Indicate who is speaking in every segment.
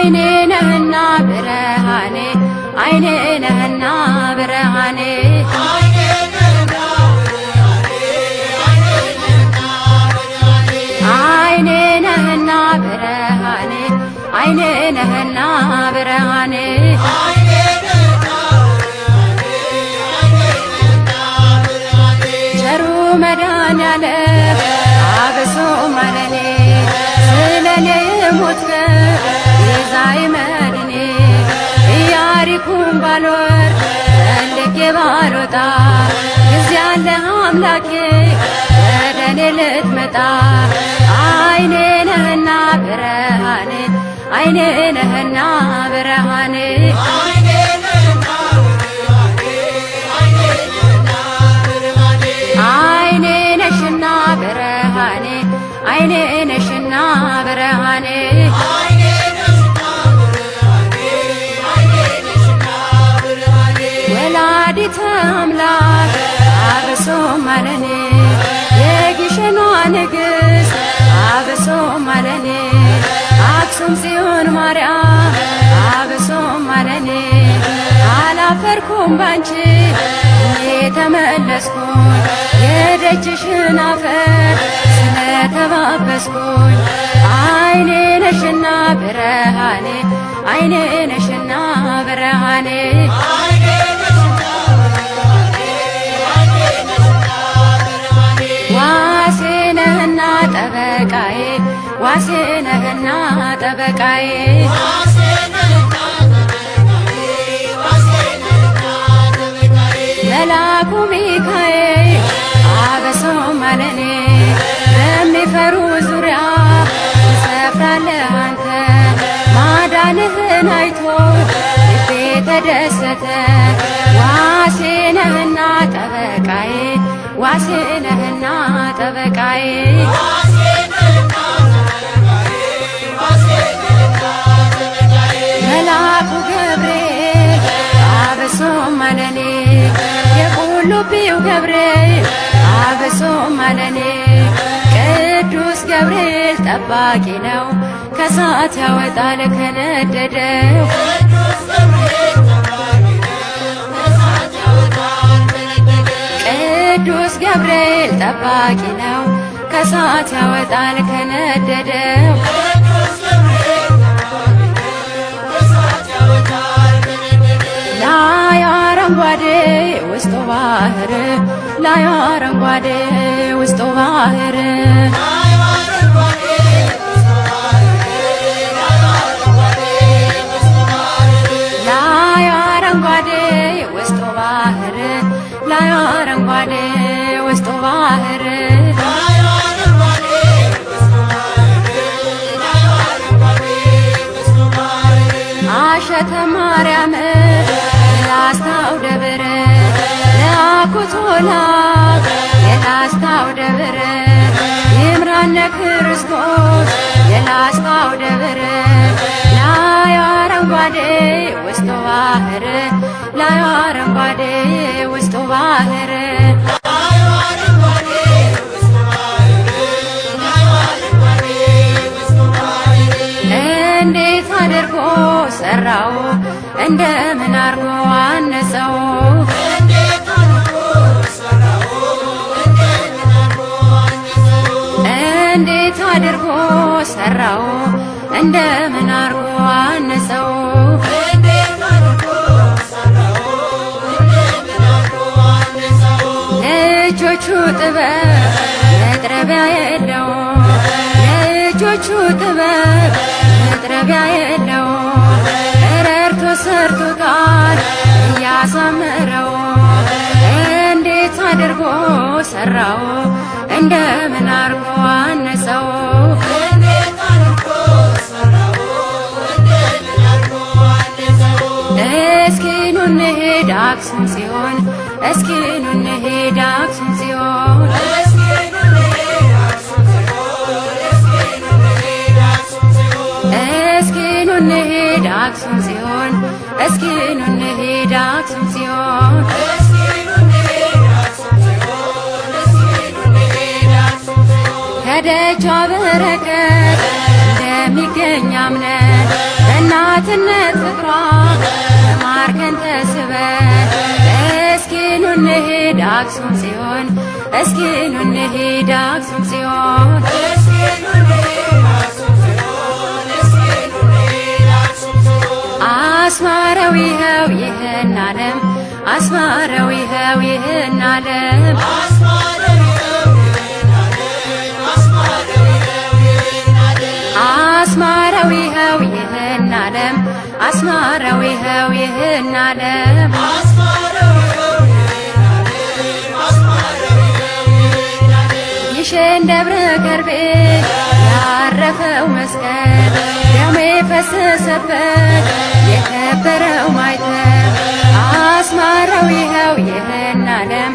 Speaker 1: አይኔ ነህና ብርሃኔ አይኔ ነህና ብርሃኔ አይኔ ነህና ብርሃኔ አይኔ ነህና ብርሃኔ ቸሩ መድኃኔዓለም አብሶ ማረኔ ስለኔ ሞትከ ቤዛዬ መድኔ ኢያሪኮን ባልወርድ ፈልጌ ባልወጣ ጊዜ አለ አምላኬ ወደኔ ልትመጣ አይኔ ነህና ብርሃኔ አይኔ ነህና ብርሃኔ አይኔ ነሽና ብርሃኔ አይኔ ነሽና ብርሃኔ ወላዲተ አምላክ አብሶ ማረኔ የግሸኗ ንግሥት አብሶ ማረኔ አክሱም ጽዮን ማርያም አብሶ ማረኔ አላፈርኩም ባንቺ ተመለስኩኝ የደጅሽን አፈር ስለተባበስኩኝ አይኔ ነሽና ብርሃኔ አይኔ ነሽና ብርሃኔ ዋሴ ነህና ጠበቃዬ ዋሴ ነህና ጠበቃዬ መላኩ ሚካኤል አብሶ ማረኔ በሚፈሩ ዙሪያ ትሰፍራለህ አንተ ማዳንህን አይቶ ልቤ ተደሰተ ዋሴ ነህና ጠበቃዬ ዋሴ ነህና ጠበቃዬ መላኩ ገብርኤል አብሶ ማረኔ የቁልቢው ገብርኤል አብሶ ማረኔ ቅዱስ ገብርኤል ጠባቂ ነው ከሳት ያወጣል ከነደደው ቅዱስ ገብርኤል ጠባቂ ነው ከሳት ያወጣል ከነደደው ላይ አረንጓዴ ውስጡ ባህር ላይ አረንጓዴ ውስጡ ባህር ላይ አረንጓዴ ውስጡ ባህር ላይ አረንጓዴ ውስጡ ባህር አሸተ ማርያም የላስታው ደብር ለአኩቶላ የላስታው ደብር ይምራነ ክርስቶስ የላስታው ደብር ላይ አረንጓዴ ውስጡ ባህር ላይ አረንጓዴ ውስጡ ባህር እንዴት አድርጎ ሰራው እንደምን አርጎ አነጸው እንዴት አድርጎ ሰራው እንደምን አርጎ አነጸው ልጆቹ ጥበብ መጥረቢያ የለው ልጆቹ ጥበብ መጥረቢያ የለው ረርቶ ሰርቶታል እያሳመረው እንዴት አድርጎ ሰራው እንደምን አርጎ አነጸው እስኪ ኑ እንሂድ አክሱም ጽዮን እስኪ ኑ እንሂድ አክሱም ጽዮን እስኪ ኑ እንሂድ አክሱም ጽዮን እስኪ ኑ እንሂድ አክሱም ጽዮን ከደጇ በረከት እንደሚገኝ አምነን በእናትነት ፍቅሯ ተማርከን ተስበን እስኪ ኑ እንሂድ አክሱም ጽዮን እስኪ ኑ እንሂድ አክሱም ጽዮን አስማረው ይኸው ይህን ዓለም አስማረው ይኸው ይህን ዓለም አስማረው ይኸው ይህን ዓለም አስማረው ይኸው ይህን ዓለም ግሸን ደብረ ከርቤ ያረፈው መስቀል ደሙ የፈሰሰበት የከበረው ማይተብ አስማረው ይኸው ይህን ዓለም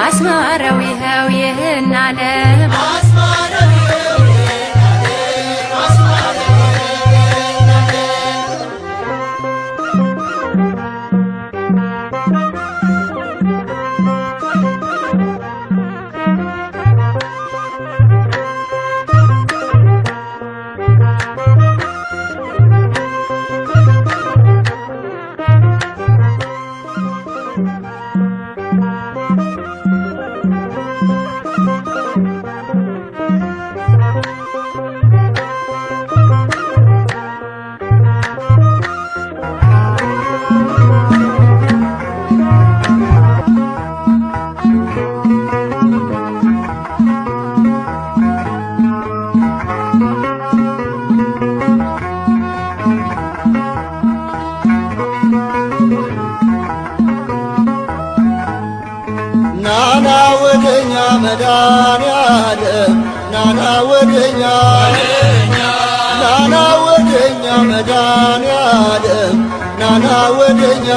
Speaker 1: አስማረው ይኸው ይህን ዓለም
Speaker 2: ናና ወደኛ መድኃኔዓለም ናና ወደኛ ናና ወደኛ መድኃኔዓለም ናና ወደኛ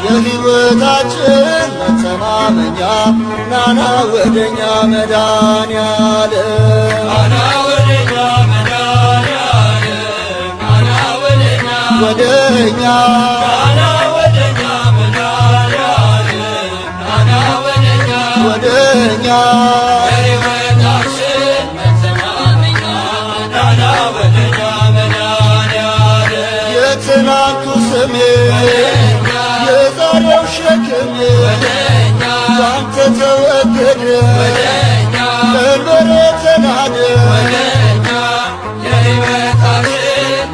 Speaker 2: የሕይወታችን መተማመኛ ናና ወደኛ መድኃኔዓለም ናና ወደኛ መድኃኔዓለም ናና ወደኛ ወደኛ ወደኛ የሕይወታችን መተማመኛ ናና ወደኛ መድኃኔዓለም የትናንቱ ስሜ የዛሬው ሸክሜ ባንተ ተወገደ ቀንበሬ ተናደ የሕይወታችን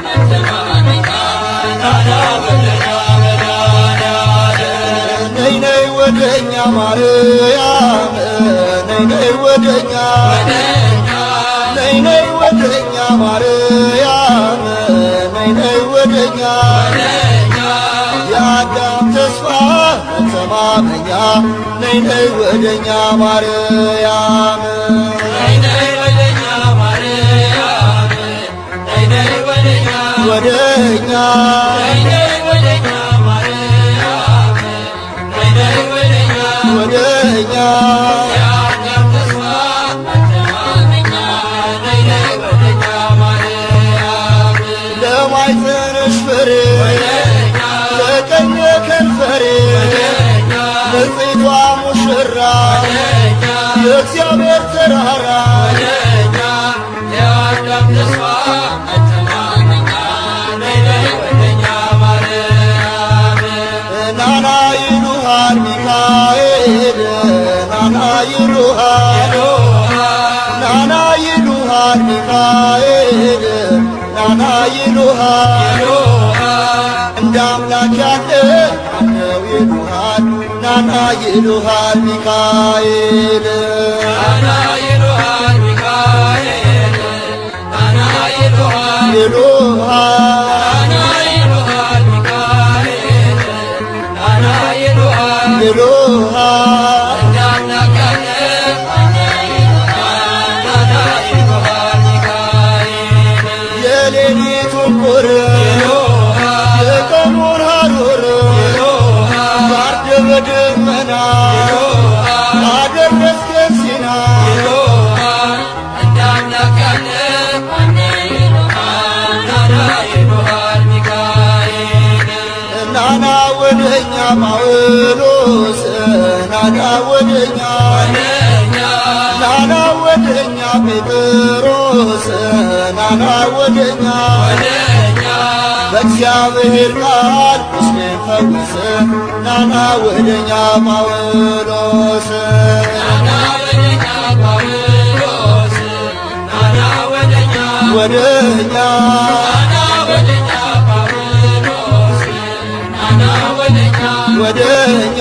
Speaker 2: መተማመኛ ናና ወደኛ መድኃኔዓለም ነይ ነይ ወደኛ ማርያም ነይ ነይ ወደኛ ነይ ነይ ወደኛ ማርያም ነይ ነይ ወደኛ የአዳም ተስፋ መተማመኛ ነይ ነይ ወደኛ ማርያም ነይ ነይ ወደኛ ማርያም ነይ ነይ ወደኛ ወደኛ ወደኛ የአዳም ተስፋ መተማመኛ ነይ ነይ ወደኛ ማርያም ለማኅፀንሽ ፍሬ ለቀኝ ከንፈሬ ንጽሕቷ ሙሽራ የእግዚአብሔር ተራራ የአዳም ተስፋ መተማመኛ ነይ ነይ ወደኛ ማርያም ናና ይሉሃል ሚካኤል ናና ይሉሃል ናና ይሉሃል ሚካኤል ናና ይሉሃል እንደ አምላክ ያለ ማነው ይሉሃል ናና ይሉሃል ሚካኤል ናና ይሉሃል ሚካኤል ናና ይሉሃል ይሉሃል ሚካኤል ናና ይሉሃል የሌሊቱን ቁር የቀኑን ሐሩር ጋርደ በደመና አደረስከን ሲና ናና ወደኛ ጳውሎስ ናና ወደኛ ናና ወደኛ ጴጥሮስ ናና ወደኛ በእግዚአብሔር ቃል ቁስሌን ፈወሰ ናና ወደኛ ጳውሎስ ወደኛ ወደኛ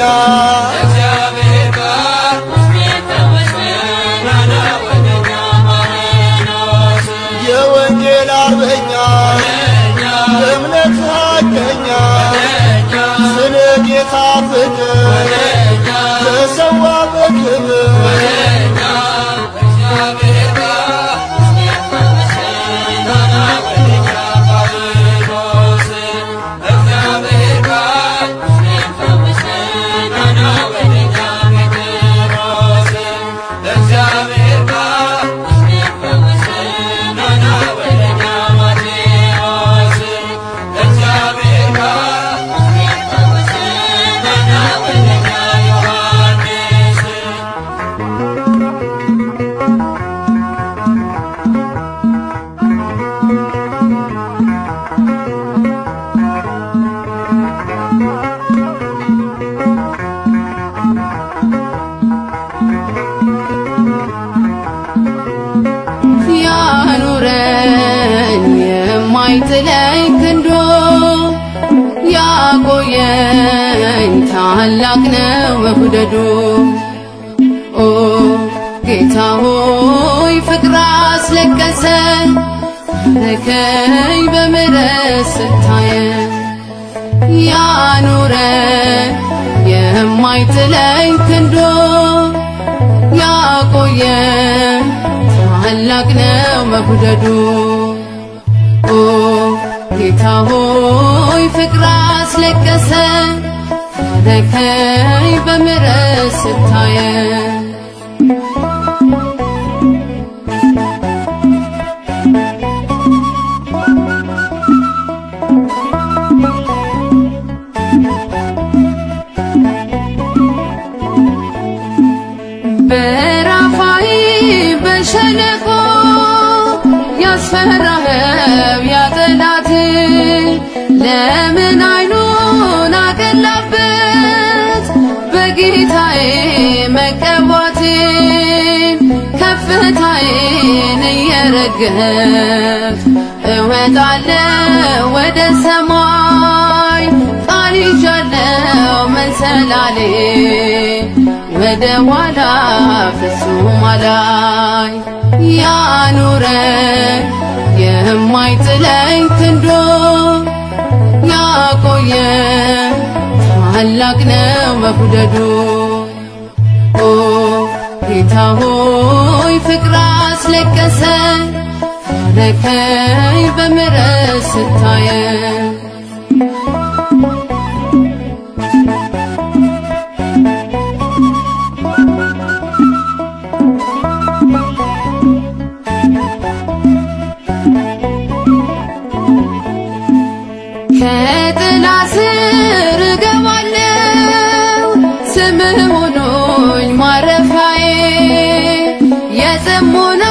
Speaker 2: የወንጌል አርበኛ እምነት ሐቀኛ ስለ ጌታ ፍቅር ተሰዋ በክብር
Speaker 1: የማይጥለኝ ክንዱ ያቆየኝ ታላቅ ነው መውደዱ ኦ ጌታ ሆይ ፍቅር አስለቀሰ ረከኝ በምሕረት ስታየኝ ያኖረኝ የማይጥለኝ ክንዱ ያቆየኝ ታላቅ ነው መውደዱ ኦ ጌታ ሆይ ፍቅር አስለቀሰ ረከኝ በምሕረት ስታየኝ በራፋይ በሸለቆ ያስፈራኸው ያጠላት ለምን አይኑን አቀላበት በጌታዬ መቀባቴን ከፍታዬን እየረገፍ እወጣለሁ ወደ ሰማይ ቃል ይዣለሁ መሰላሌ ወደ ኋላ ፍጹም አላይ ያኑረኝ የማይጥለኝ ክንዱ ያቆየኝ ታላቅ ነው መውደዱ ኦ ጌታ ሆይ ፍቅር አስለቀሰ ረከኝ በምሕረት ስታየኝ ከጥላ ስር እገባለሁ ስምህ ሆኖኝ ማረፊያዬ የጽሞና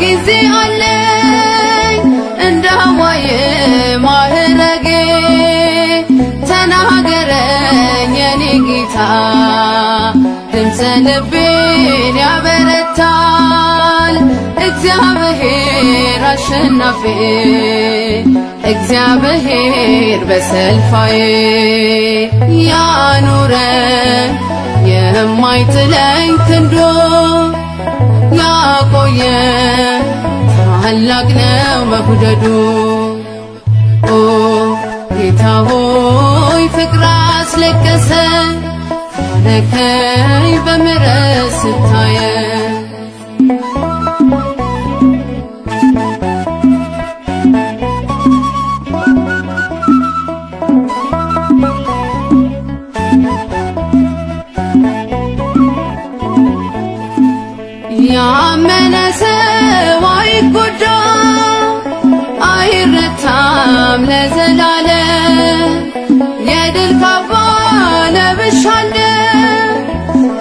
Speaker 1: ጊዜ አለኝ እንዳዋየ ማዕረጌ ተናገረኝ የኔ ጌታ ድምፀ ልቤን ያበረታል እግዚአብሔር አሸናፊ እግዚአብሔር በሰልፋዬ ያኑረኝ የማይጥለኝ ክንዱ ያቆየኝ ታላቅ ነው መውደዱ ኦ ጌታ ሆይ ፍቅር አስለቀሰ ረከኝ በምሕረት ስታየኝ ያመነ ሰው አይጎዳ አይረታም ለዘላለም የድል ካባ ለብሻለሁ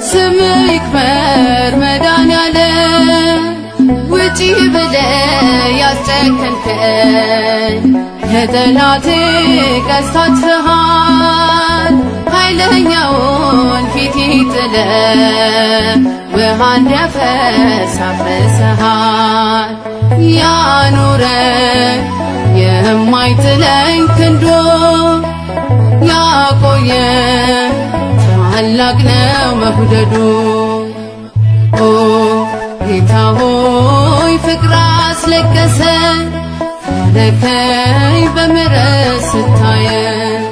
Speaker 1: ስምህ ይክበር መድኃኒዓለም ውጪ ብለህ ያስጨከንከኝ ለጠላቴ ቀስታትሃል ኃይለኛውን ፊት ጥለ ውሃ እንዲያፈስ አፍርሰሃል ያኑረኝ የማይጥለኝ ክንዱ ያቆየኝ ታላቅ ነው መውደዱ ኦ ጌታ ሆይ ፍቅር አስለቀሰኝ ታረከኝ በምሕረት ስታየኝ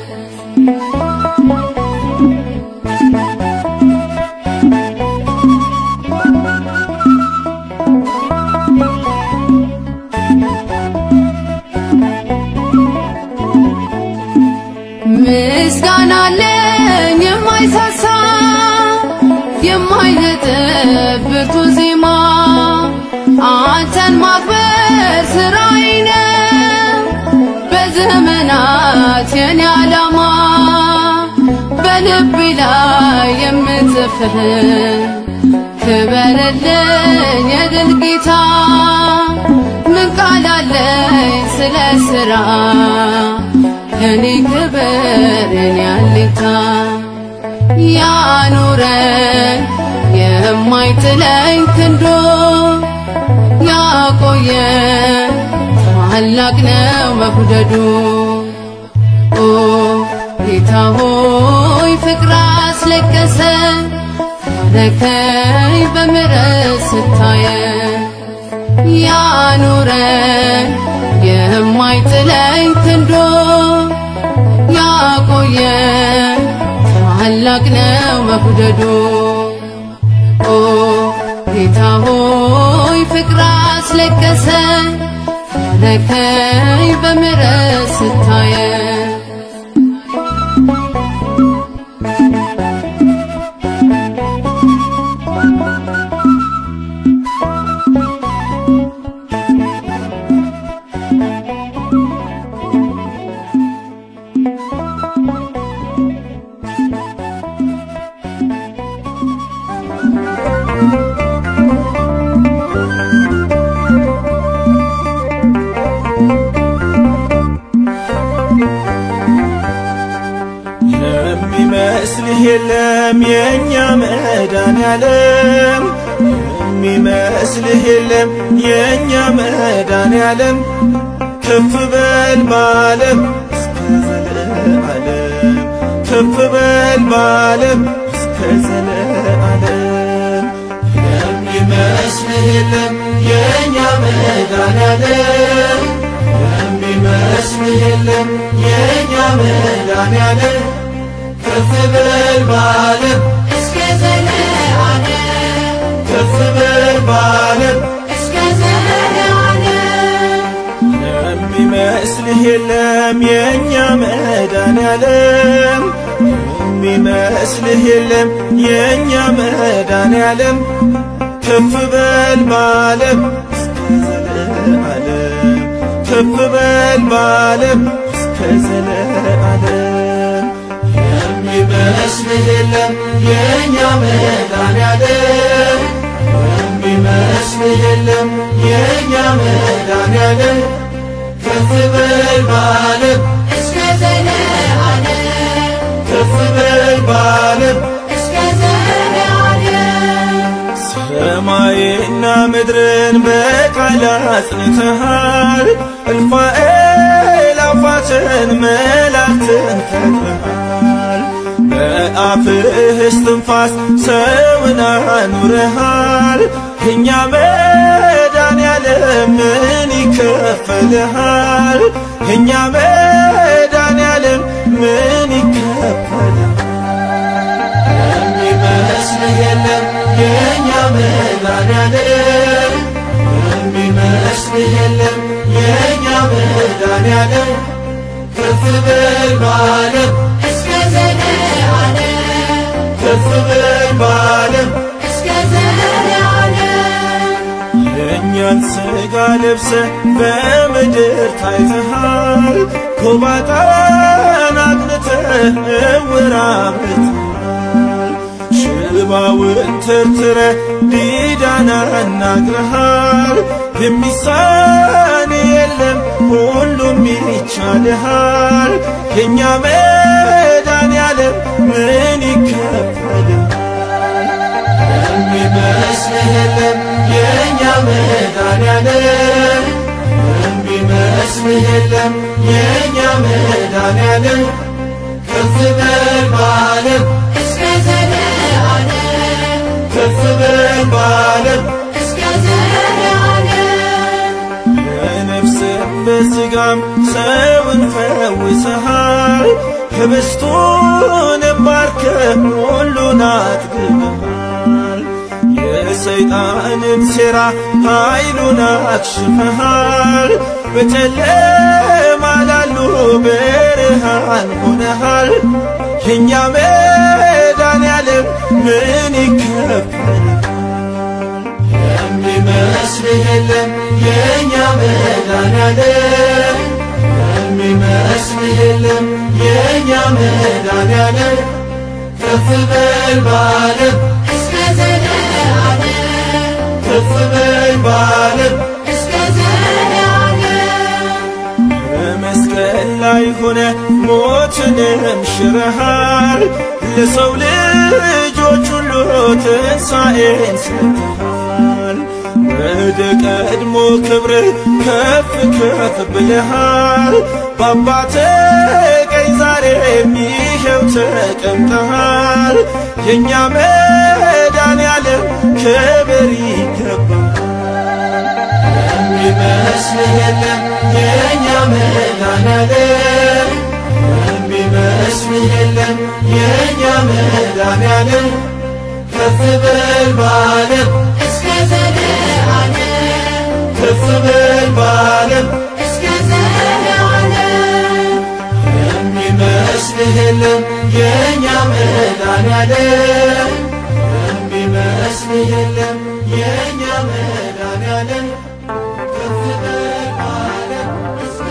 Speaker 1: ምስጋና አለኝ የማይሳሳ የማይነጥፍ ብርቱ ዜማ አንተን ማክበር ስራዬ ነው በዘመናት የኔ ዓላማ በልቤ ላይ የምትጽፍህ ክበርልኝ የድል ጌታ ምን ቃል አለኝ ስለ ሥራ እኔ ክብር እኔ አለኝታ ያኑረኝ የማይጥለኝ ክንዱ ያቆየኝ ታላቅ ነው መውደዱ ኦ ጌታ ሆይ ፍቅር አስለቀሰኝ ታረከኝ በምሕረት ስታየኝ ያኑረኝ የማይጥለኝ ክንዱ ያቆየኝ ታላቅ ነው መውደዱ ኦ ጌታ ሆይ ፍቅር አስለቀሰኝ ታረከኝ በምሕረት ስታየኝ
Speaker 3: የሚመስልህ የለም የኛ መድኃኔዓለም የሚመስልህ የለም የኛ መድኃኔዓለም ከፍ በል በዓለም እስከ ዘለዓለም ከፍ በል በዓለም እስከ ዘለዓለም የሚመስልህ የለም የኛ መድኃኔዓለም የሚመስልህ የለም የኛ መድኃኔዓለም ከፍ በል በዓለም እስከ ዘለዓለም ከፍ በል በዓለም እስከ ዘለዓለም የሚመስልህ የለም የኛ መድኃኔዓለም የሚመስልህ የለም የኛ መድኃኔዓለም ከፍ በል በዓለም እስከ ዘለዓለም ከፍ በል በዓለም እስከ ዘለዓለም የሚመስልህ የለም የኛ መድኃኔዓለም የሚመስልህ የለም የኛ መድኃኔዓለም ከፍ በል በዓለም እስከ ዘለዓለም ከፍ በል በዓለም እስከ ዘለዓለም ሰማይና ምድርን በቃል አጽንተሃል እልፍ አእላፋትን መላእክትን ፈጥረሃል በአፍህ እስትንፋስ ሰውን አኑረሃል የኛ መድኃኔዓለም ምን ይከፈልሃል የኛ መድኃኔዓለም ምን ይከፈልሃል የሚመስልህ የለም የኛ መድኃኔዓለም የሚመስልህ የለም የኛ መድኃኔዓለም ከፍ በል በዓለም እስከ ዘለዓለም ከፍ በል በዓለም እስከ ዘለዓለም የእኛን ሥጋ ለብሰህ በምድር ታይተሃል ጎባጣን አቅንተህ ዕውር አብርተሃል ሽባውን ተርትረህ ዲዳን አናግረሃል የሚሳንህ የለም ሁሉ ሁሉም ይቻልሃል የኛ መድኃኔዓለም ምን ይከፈልሃል? የሚመስልህ የለም የኛ መድኃኔዓለም የሚመስልህ የለም የኛ መድኃኔዓለም ከፍ በል በዓለም
Speaker 1: እስከ ዘለዓለም
Speaker 3: ከፍ በል በዓለም
Speaker 1: እስከ ዘለዓለም
Speaker 3: በነፍስም በሥጋም ሰውን ፈውሰሃል ህብስቱንም ባርከህ ሁሉን አጥግበሃል የሰይጣንን ሴራ ኃይሉን አክሽፈሃል በጨለማ ላሉ ብርሃን ሆነሃል የኛ መድኃኔዓለም ምን ይከፈልሃል? የሚመስልህ የለም የኛ መድኃኔዓለም የሚመስልህ የለም የኛ መድኃኔዓለም ከፍ በል በዓለም
Speaker 1: እስከ ዘለዓለም
Speaker 3: ከፍ በል በዓለም
Speaker 1: እስከ ዘለዓለም
Speaker 3: በመስቀል ላይ ሆነ ሞትንም ሽረሃል ለሰው ልጆች ሁሉ ትንሣኤን ሰጥተሃል ወደ ቀድሞ ክብርህ ከፍ ከፍ ብለሃል በአባትህ ቀኝ ዛሬም ይኸው ተቀምጠሃል የኛ መድኃኔዓለም ክብር ይገባሃል የሚመስልህ የለም የኛ መድኃኔዓለም የሚመስልህ የለም የኛ መድኃኔዓለም ከፍ በል በዓለም
Speaker 1: እስከ ዘለዓለም
Speaker 3: ከፍ በል በዓለም
Speaker 1: እስከ ዘለዓለም
Speaker 3: የሚመስልህ የለም የኛ መድኃኔዓለም የሚመስልህ የለም የኛ መድኃኔዓለም ከፍ በል በዓለም እስከ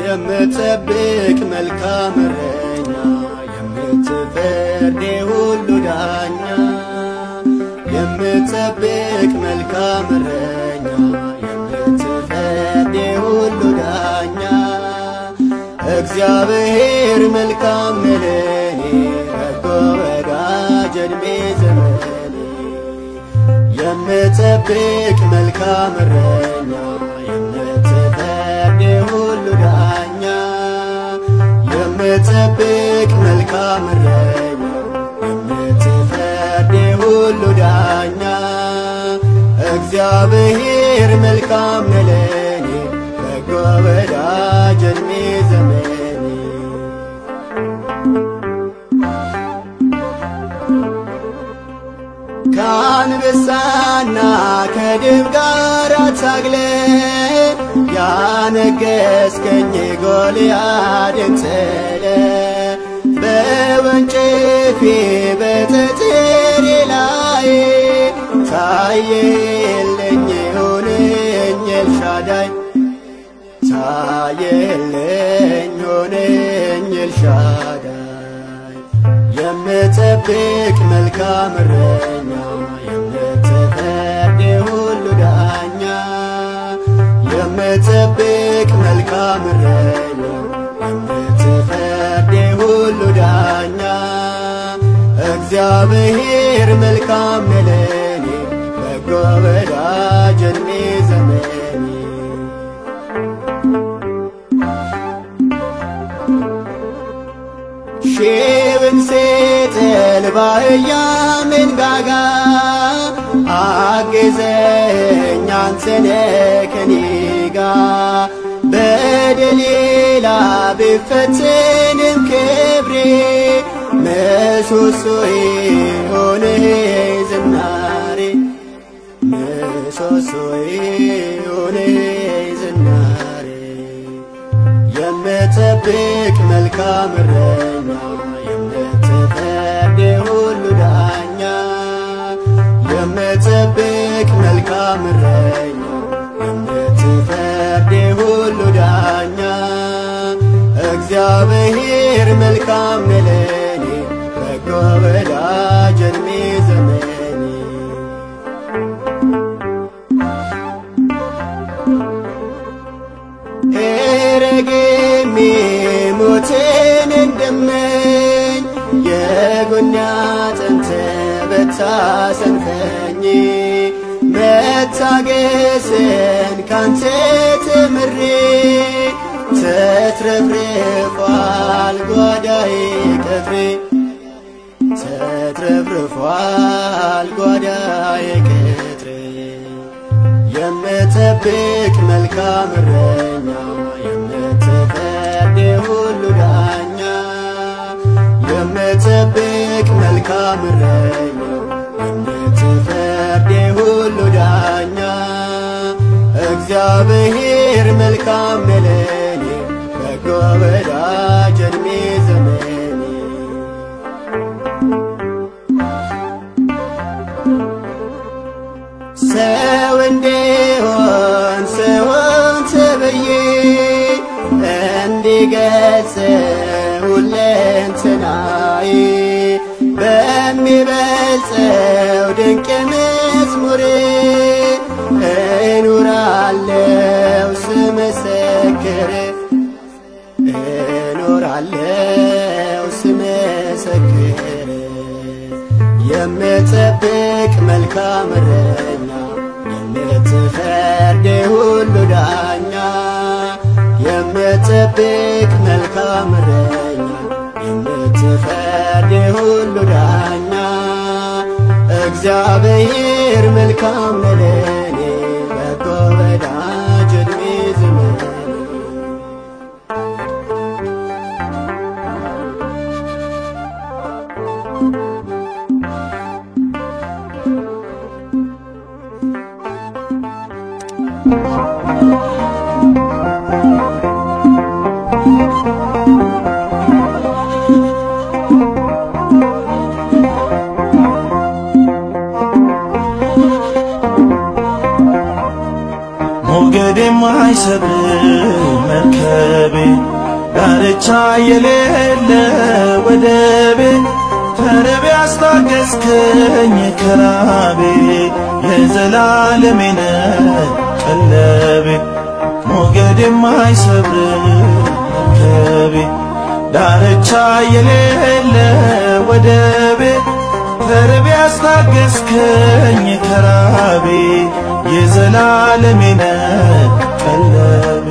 Speaker 2: የምትጠብቅ መልካም እረኛ የምትፈርድ የሁሉ ዳኛ የምትጠብቅ መልካም እረኛ የምትፈርድ የሁሉ ዳኛ እግዚአብሔር መልካም ነው ለኔ በጎ ወዳጅ ዕድሜ ዘመኔ የምትጠብቅ መልካም እረኛ የምትፈርድ የሁሉ ዳኛ የምትጠብቅ መልካም እረኛ የምትፈርድ የሁሉ ዳኛ እግዚአብሔር መልካም ነው ለኔ በጎ ወዳጅ ዕድሜ ዘመኔ ከአንበሳና ከድብ ጋር ታግለ ያነገሥከኝ ጎልያድን ጥለ በወንጭፌ በጠጠሬ ላይ ታየልኝ ሆነኝ ኤልሻዳይ ታየልኝ ሆነኝ ኤልሻዳይ የምትጠብቅ መልካም እረኛ የምትፈርድ የሁሉ ዳኛ የምትጠብቅ መልካም እረኛ የምትፈርድ የሁሉ ዳኛ እግዚአብሔር መልካም ነው ለኔ በጎ ወዳጅ ዕድሜ ዘመኔ ሺውን ሴጥል ባህያ መንጋጋ አግዘኝ አንተነ ከኔ ጋር በደሌላ ብፈትንም ክብሬ ምሰሶዬ ሆነህ ዝናሬ ምሰሶዬ ሆነህ ዝናሬ የምትጠብቅ መልካም እረኛ የምትፈርድ የሁሉ ዳኛ የምትጠብቅ መልካም እረኛ የምትፈርድ የሁሉ እግዚአብሔር መልካም ነው ለኔ በጎ ወዳጅ ዕድሜ ዘመኔ ኤረጌሜ ሞትን እንደመኝ የጎኔ አጥንት በታሰንፈኝ መታገስን ካንተ ተምሬ ተትረፍርፏል ጓዳዬ ቅጥሬ ተትረፍርፏል ጓዳዬ ቅጥሬ የምጠብቅ መልካም እረኛ የምትፈርድ ሁሉ ዳኛ የምጠብቅ መልካም እረኛ የምትፈርድ ሁሉ ዳኛ እግዚአብሔር መልካም ነው ለኔ በጎ ወዳጅ ዕድሜ ዘመኔ ሰው እንዲሆን ሰውን ተብዬ እንዲገጽ ሁለንተናዬ በሚበልጸው ድንቅ መዝሙሬ እኖራለሁ ስመሰክር እኖራለሁ ስመሰክር የምጠብቅ መልካም እረኛ የምትፈርድ ሁሉ ዳኛ የምጠብቅ መልካም እረኛ የምትፈርድ ሁሉ ዳኛ እግዚአብሔር መልካም ነው ለኔ በጎ ወዳጅ ዕድሜ ዘመኔ
Speaker 3: ሞገድ የማይሰብር መርከቤ ዳርቻ የሌለ ወደቤ ተርቤ አስታገስከኝ ከራቤ የዘላለሜ ነህ ቀለቤ ሞገድ የማይሰብር መርከቤ ዳርቻ የሌለ ወደቤ ተርቤ አስታገስከኝ ከራቤ የዘላለሜ ነህ ቀለቤ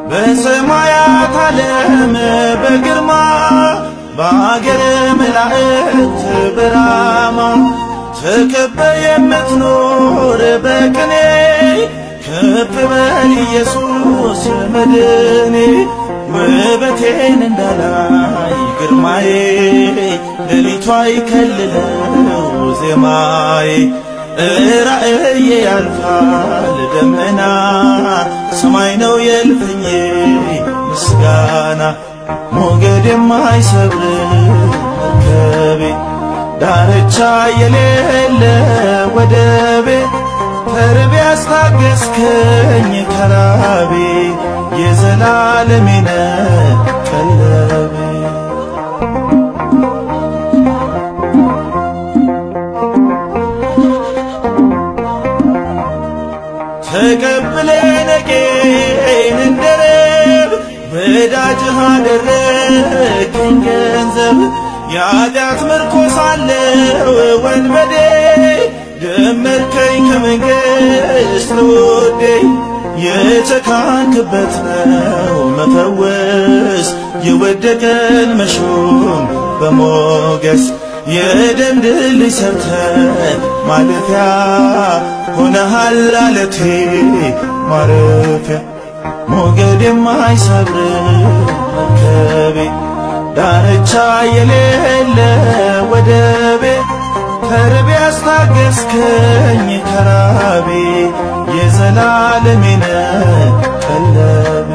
Speaker 3: በሰማያት ዓለም በግርማ በአገረ መላእክት በራማ ተከበ የምትኖር በቅኔ ከፍ በል ኢየሱስ መድኔ ውበቴን እንዳላይ ግርማዬ ሌሊቷ ይከልለው ዜማዬ ራእዬ ያልፋል ደመና ሰማይ ነው የልፍኜ ምስጋና ሞገድ የማይሰብር መርከቤ ዳርቻ የሌለ ወደቤ ተርቤ አስታገስከኝ ከራቤ የዘላለሜ ነህ ቀለቤ ተቀብለ ነቄን እንደረብ ወዳጅህ አደረግኝ ገንዘብ የኃጢአት ምርኮ ሳለሁ ወንበዴ ደመርከኝ ከመንግሥት ለውዴ የተካንክበት ነው መፈወስ የወደቀን መሾም በሞገስ የደም ድልድይ ሰርተህ ማለፊያ ሆነሃል አለቴ ማረፊያ ሞገድ የማይሰብር መርከቤ ዳርቻ የሌለ ወደቤ ተርቤ አስታገስከኝ ከራቤ የዘላለሜ ነህ ቀለቤ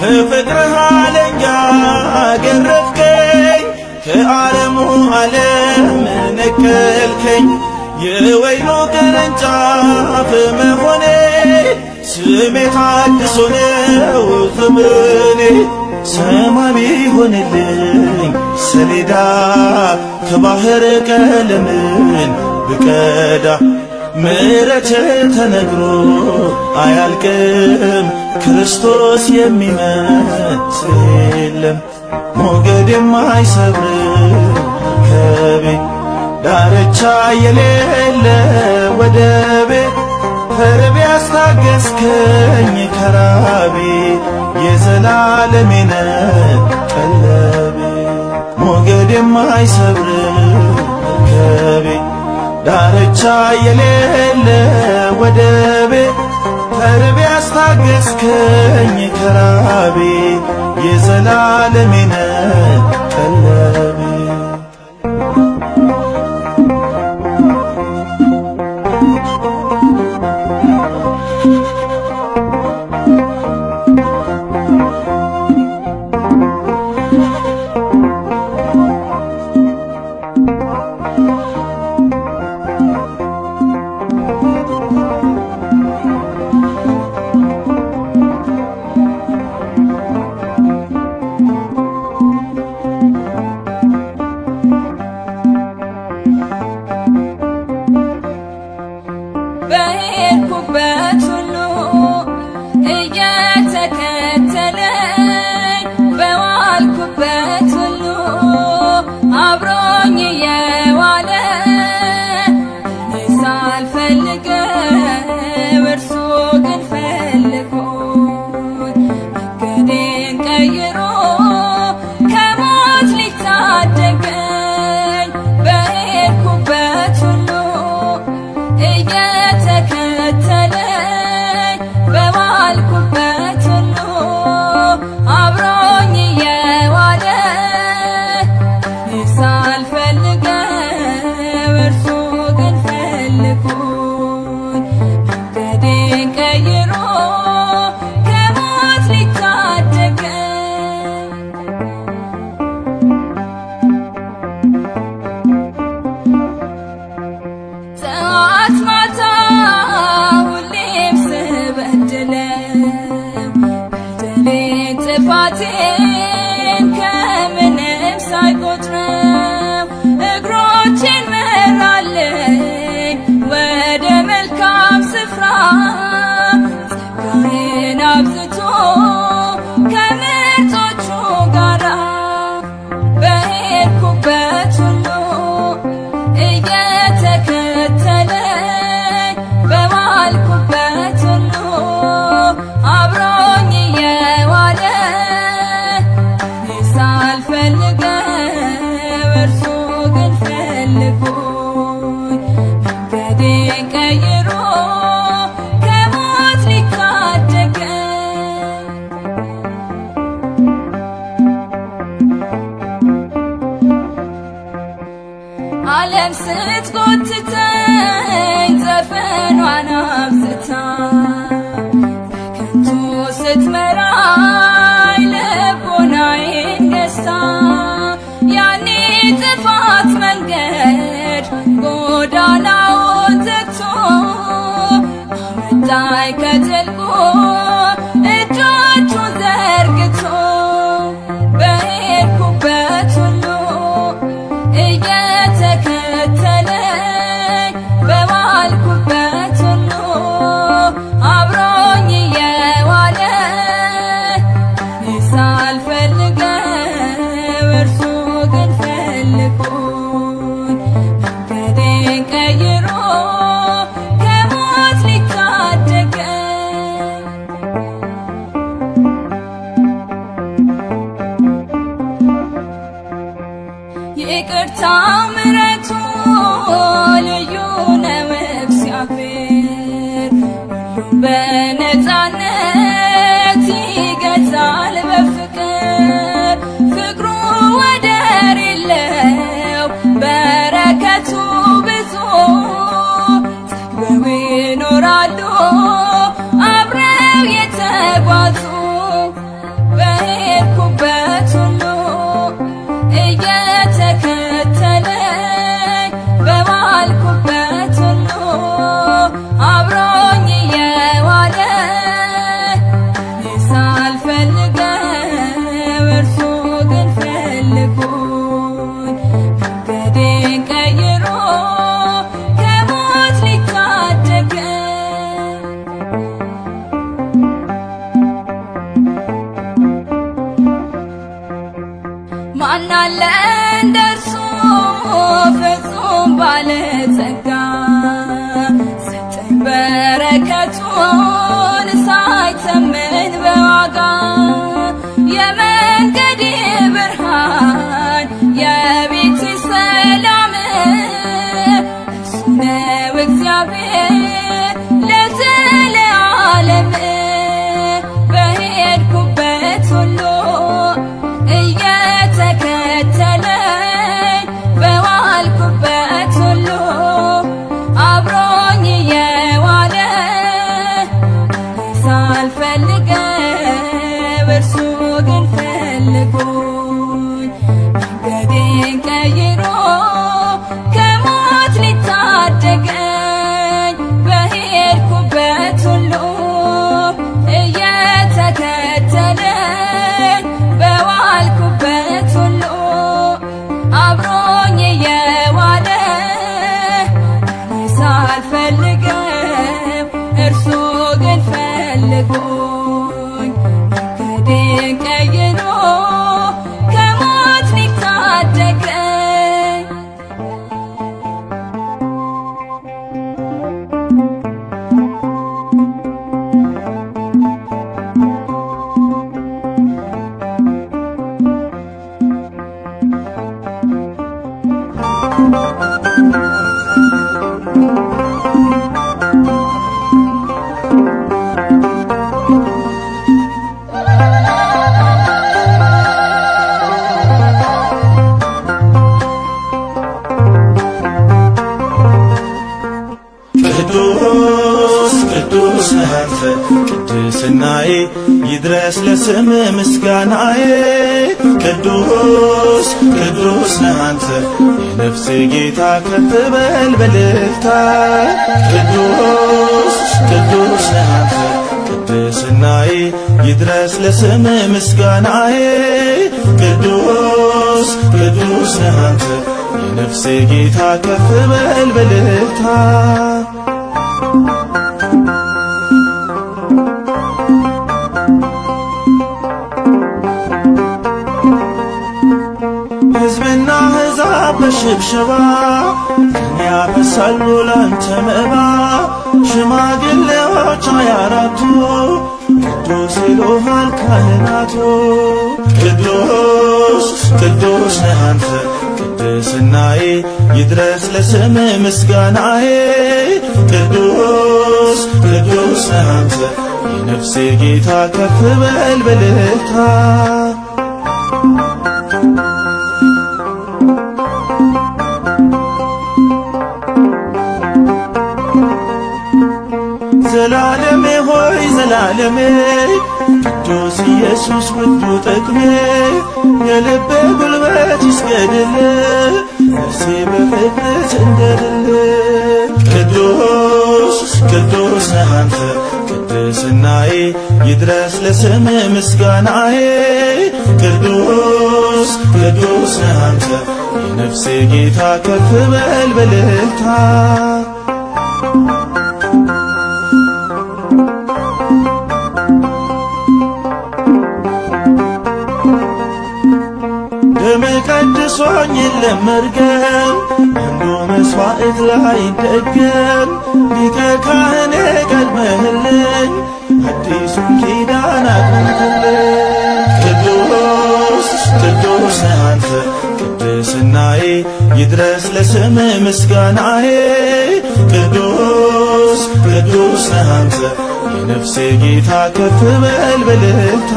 Speaker 3: በፍቅርህ አለንጋ ገረፍከኝ ከዓለሙ ዓለም ነቀልከኝ የወይኑ ቅርንጫፍ መሆኔ ስሜ ታድሶ ነው ዘመኔ ሰማይ ቢሆንልኝ ሰሌዳ ከባህር ቀለምን ብቀዳ ምሕረት ተነግሮ አያልቅም ክርስቶስ የሚመስል የለም ሞገድ የማይሰብር ከቤ ዳርቻ የሌለ ወደቤ ተርቤ ያስታገስከኝ ከራቤ የዘላለሜ ነህ ቀለቤ ሞገድ የማይሰብር ከቤ ዳርቻ የሌለ ወደቤ ተርቤ ያስታገስከኝ ከራቤ የዘላለሜ ነህ ቀለቤ
Speaker 1: በሄድኩበት ሁሉ እየተከተለኝ በዋልኩበት ሁሉ አብሮኝ የዋለ እኔ ሳልፈልገው እርሱ ግን ፈልጎኝ መንገዴን ቀይሮ ከሞት ሊታደገኝ በሄድኩበት ሁሉ እየተከተለኝ በዋልኩበት ሁሉ አብሮኝ የዋለ እኔ ሳልፈልገው እርሱ ግን ፈልጎኝ መንገዴን ቀይሮ ከሞት ሊታደገኝ ጠዋት ማታ ሁሌም ስበድለው በደሌን ጥፋቴን ከምንም ሳይቆጥረው እግሮቼን መራልኝ ወደ መልካም ስፍራ ጸጋዬን አብዝቶ ከምርጦቹ ጋራ በሄድኩበት ሁሉ እየተከተለኝ በዋልኩበት ሁሉ አብሮኝ የዋለ እኔ ሳልፈልገው እርሱ ግን ፈልጎኝ መንገዴን ቀይሮ ከሞት ሊታደገኝ ዓለም ስትጎትተኝ ዘፈኗን አብዝታ በከንቱ ስትመራኝ ልቦናዬን ገዝታ ያኔ ጥፋት መንገድ ጎዳናውን ዘግቶ አወጣኝ ከጥልቁ እጆቹን ዘርግቶ በሄድኩበት ሁሉ እየተከተለኝ በዋልኩበት ሁሉ አብሮኝ የዋለ እኔ ሳልፈልገው እርሱ ግን ፈልጎኝ መንገዴን ቀይሮ ከሞት ሊታደገኝ ይቅርታው ምሕረቱ ልዩ ነው እግዚአብሔር ሁሉም በነፃነት ይገዛል በፍቅር ፍቅሩ ወደር የለው በረከቱ ብዙ ጠግበው ይኖራሉ አብረው የተጓዙ ማናለ እንደርሱ ፍጹም ባለጸጋ ሰጠኝ በረከቱን ሳይተመን በዋጋ የመንገዴ ብርሃን የቤቴ ሰላም እርሱ ነው እግዚአብሔር ለዘለዓለም በሄድኩበት ሁሉ እየተከተለኝ በዋልኩበት ሁሉ አብሮኝ እየዋለ ሳልፈልገው እርሱ ግን ፈልጎኝ መንገዴን ቀይሮ ከሞት ሊታደገኝ በሄድኩበት ሁሉ እየተከተለኝ በዋልኩበት ሁሉ አብሮኝ እየዋለ ሳልፈልገው እርሱ ግን ፈልጎኝ መንገዴን ቀይሮ ከሞት ሊታደገኝ
Speaker 3: ቅዱስ ቅዱስ ነህ አንተ ቅድስናዬ ይድረስ ለስም ምስጋናዬ ቅዱስ ቅዱስ ነህ አንተ የነፍሴ ጌታ ከፍ በል በልልታ ቅዱስ ቅዱስ ነህ አንተ ቅድስናዬ ይድረስ ለስም ምስጋናዬ ቅዱስ ቅዱስ ነህ አንተ የነፍሴ ጌታ ከፍ በል በልልታ ሕዝብና አሕዛብ በሽብሸባ ቀን ያፈሳሉ ላንተ መባ ሽማግሌዎች 24ቱ ቅዱስ ይሉሃል ካህናቱ ቅዱስ ቅዱስ ነህ አንተ ቅድስናዬ ይድረስ ለስም ምስጋናዬ ቅዱስ ቅዱስ ነህ አንተ የነፍሴ ጌታ ከፍ በል በልልታ ዘላለሜ ሆይ ዘላለሜ ቅዱስ ኢየሱስ ውዱ ጥቅሜ የልቤ ጉልበት ይስገድልህ ነፍሴ በፍቅር ትንደድልህ ቅዱስ ቅዱስ ነህ አንተ ቅድስናዬ ይድረስ ለስም ምስጋናዬ ቅዱስ ቅዱስ ነህ አንተ የነፍሴ ጌታ ከፍ በል በልልታ ደም ቀድሶኝ የለም መርገም አንዱ መስዋዕት ላይ ደገም ሊቀ ካህኔ ቀድመህልኝ አዲሱን ኪዳን አቅንተልኝ ቅዱስ ቅዱስ ነህ አንተ ቅድስናዬ ይድረስ ለስም ምስጋናዬ ቅዱስ ቅዱስ ነህ አንተ የነፍሴ ጌታ ከፍ በል በልልታ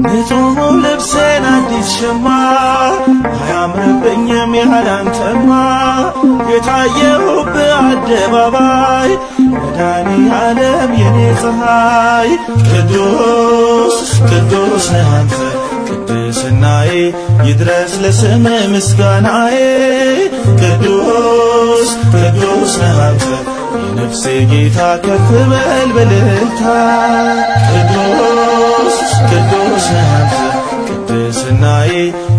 Speaker 3: ንጹሕ ልብሴን አዲስ ሸማ አያምርብኝም ያላንተማ የታየሁብህ አደባባይ መድኃኔዓለም የኔ ፀሐይ ቅዱስ ቅዱስ ነህ አንተ ቅድስናዬ ይድረስ ለስም ምስጋናዬ ቅዱስ ቅዱስ ነህ አንተ የነፍሴ ጌታ ከፍ በል በልልታ ቅዱስ ቅዱስ ነህ አንተ ቅድስናዬ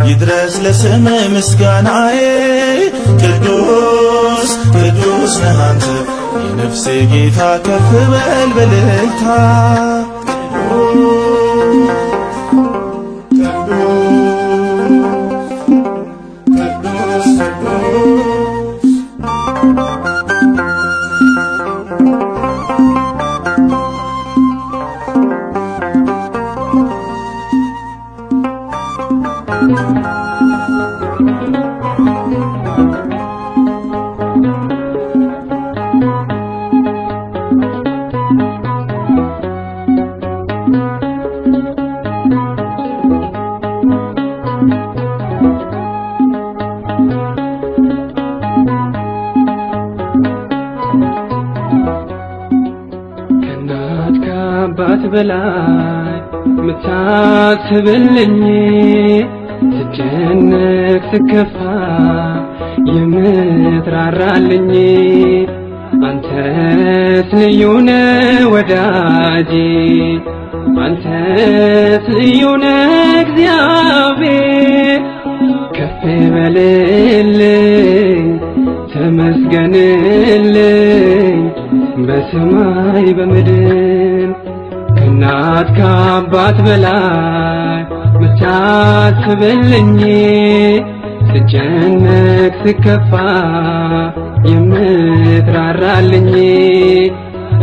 Speaker 3: ይድረስ ለስምህ ምስጋናዬ ቅዱስ ቅዱስ ነህ አንተ የነፍሴ ጌታ ከፍ በል በእልልታ
Speaker 4: ከእናት ከአባት በላይ ምታስብልኝ ስጨነቅ ስከፋ የምትራራልኝ አንተስ ልዩ ነህ ወዳጄ አንተስ ልዩ ነህ እግዚአብሔር ከፍ በልልኝ ተመስገንልኝ በሰማይ በምድር ከእናት ከአባት በላይ ምታስብልኝ ስጨነቅ ስከፋ የምትራራልኝ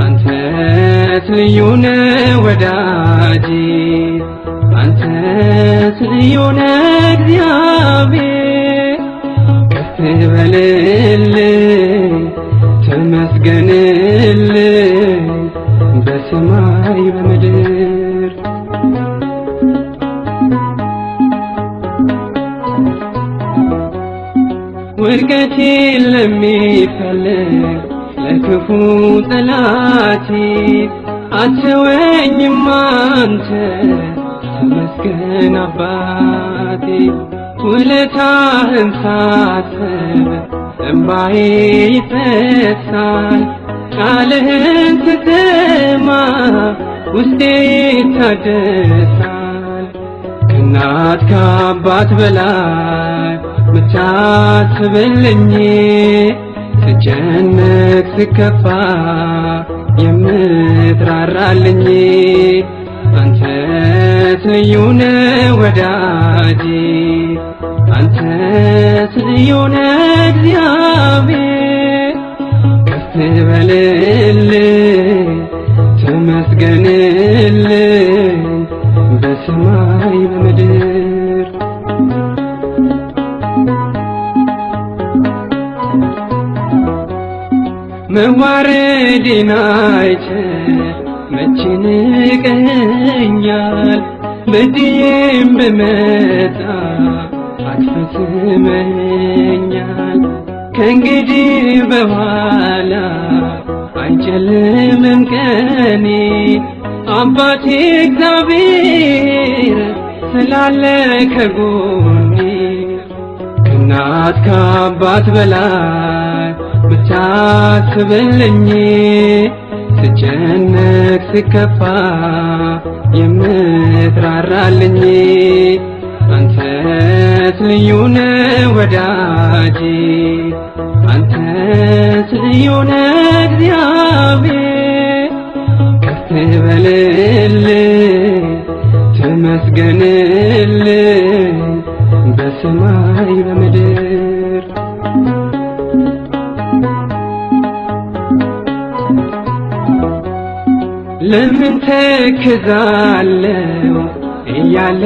Speaker 4: አንተስ ልዩ ነህ ወዳጄ አንተስ ልዩ ነህ እግዚአብሔር ከፍ በልልኝ ተመስገንልኝ በሰማይ በምድር ውድቀቴን ለሚፈልግ ለክፉ ጠላቴ አትተወኝም አንተ ተመስገን አባቴ ውለታህን ሳስብ እንባዬ ይፈሳል ቃልህን ስሰማ ውስጤ ይታደሳል ከእናት ከአባት በላይ ምታስብልኝ ስጨነቅ ስከፋ የምትራራልኝ አንተስ ልዩ ነህ ወዳጄ አንተስ ልዩ ነህ እግዚአብሔር ከፍ በልልኝ ተመስገንልኝ በሰማይ በምድር መዋረዴን አይተህ መቼ ንቀኸኛል በድዬም ብመጣ አትፈጽመኛል ከእንግዲህ በኋላ አይጨልምም ቀኔ አባቴ እግዚአብሔር ስላለ ከጎኔ ከእናት ከአባት በላይ ምታስብልኝ ስጨነቅ ስከፋ የምትራራልኝ አንተስ ልዩ ነህ ወዳጄ አንተስ ልዩ ነህ እግዚአብሔር ከፍ በልልኝ ተመስገንልኝ በሰማይ በምድር ለምን ተክዛለሁ እያለ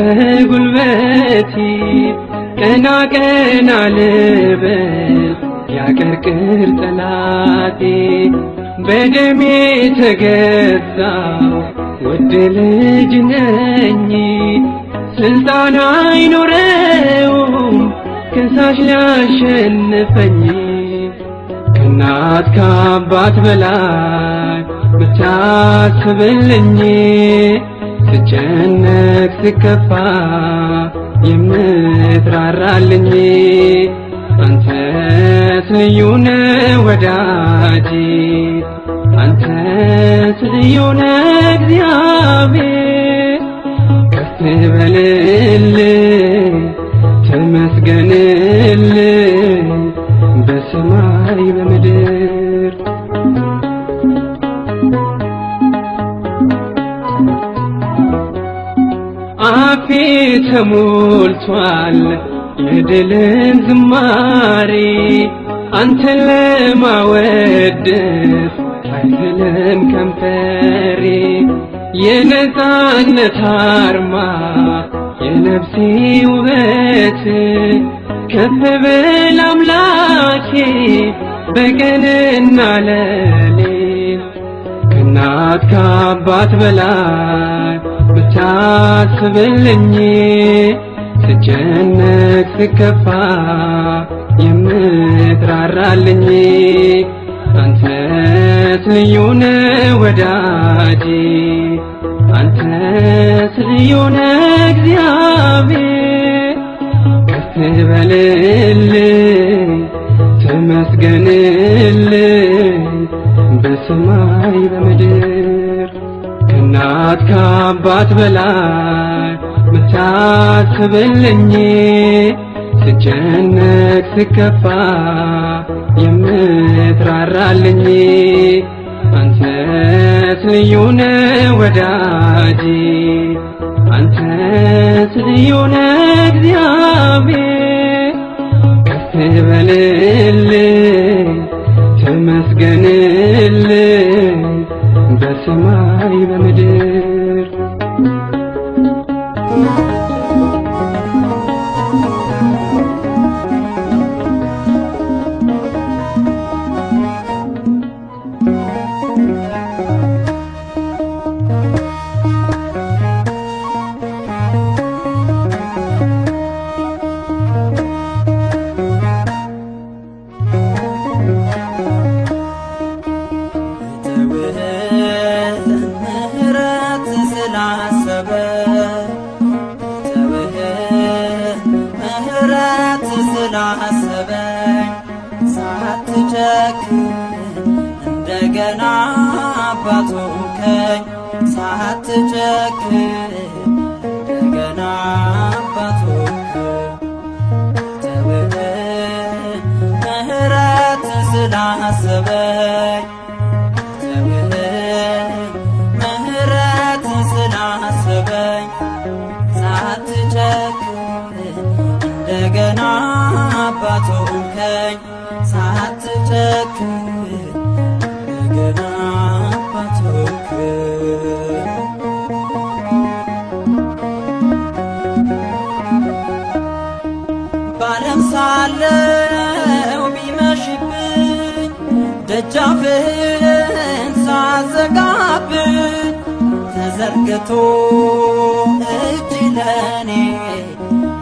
Speaker 4: ጉልበቴ ቀና ቀና ልበል ያቀርቅር ጠላቴ በደሜ ተገዛው ውድ ልጅ ነኝ ስልጣን አይኖረውም ከሳሽ ሊያሸንፈኝ ከእናት ከአባት በላይ ምታስብልኝ ስጨነቅ ስከፋ የምትራራልኝ አንተስ ልዩ ነህ ወዳጄ አንተስ ልዩ ነህ እግዚአብሔር ከፍ በልልኝ ተመስገንልኝ በሰማይ በምድር ሞልቷል የድልን ዝማሬ አንተን ለማወደስ አይዝልም ከንፈሬ የነፃነት አርማ የነፍሴ ውበት ከፍ በል አምላኬ በቀንና ሌሊት ከእናት ከአባት በላይ ብታስብልኝ ስጨነቅ ስከፋ የምትራራልኝ አንተስ ልዩ ነህ ወዳጄ አንተስ ልዩ ነህ እግዚአብሔር ከፍ በልልኝ ተመስገንልኝ በሰማይ በምድር ከእናት ከአባት በላይ ብታስብልኝ ስጨነቅ ስከፋ የምትራራልኝ አንተስ ልዩ ነህ ወዳጄ አንተስ ልዩ ነህ እግዚአብሔር ከፍ በልልኝ ተመስገንልኝ በሰማይ በምድር
Speaker 5: እንደገና አባቶከኝ ሳትጨክን እንደገና አባቶከኝ ተውህ ምህረት ስላሰበኝ ተውህ ምህረት ስላሰበኝ ሳትጨክን እንደገና አባቶከኝ ሳትጨክን እንደገና አባቶከኝ ባለም ሳለው ቢመሽብኝ ደጃፍህን ሳዘጋብኝ ተዘርግቶ እጅ ለኔ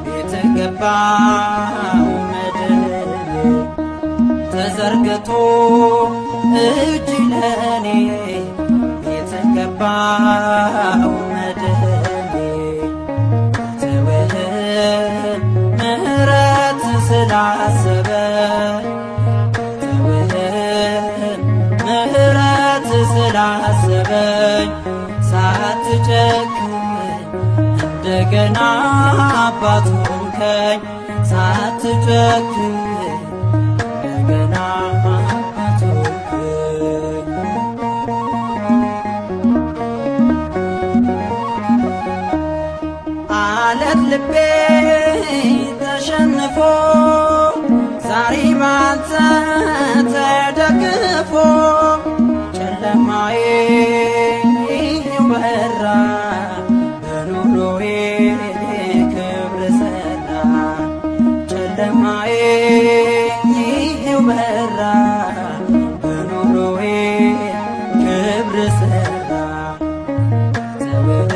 Speaker 5: የተገባው ተዘርግቶ እጅ ለኔ የተገባው መድኔ ተውህ ምህረት ስላሰበኝ ተውህ ምህረት ስላሰበኝ ሳትጨክን እንደገና አባቶከኝ ሳትጨክን እንደገና አባቶከኝ አለት ልቤ ተሸንፎ ዛሬ ባንተ ተደግፎ ጨለማዬ በራ በኑሮዬ ክብር ሰራ ጨለማዬ በራ በኑሮዬ ክብር ሰራ ተውህ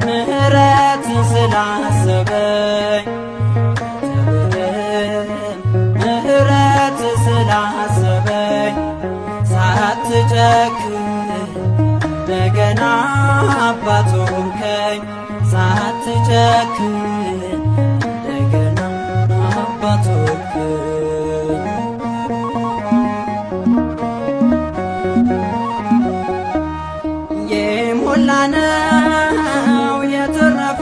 Speaker 5: ምህረት ስላሰበኝ ተውህ ምህረት ስላሰበኝ ሳትጨክን እንደገና አባቶከኝ ሳትጨክን እንደገና አባቶከኝ የሞላነው የተረፈ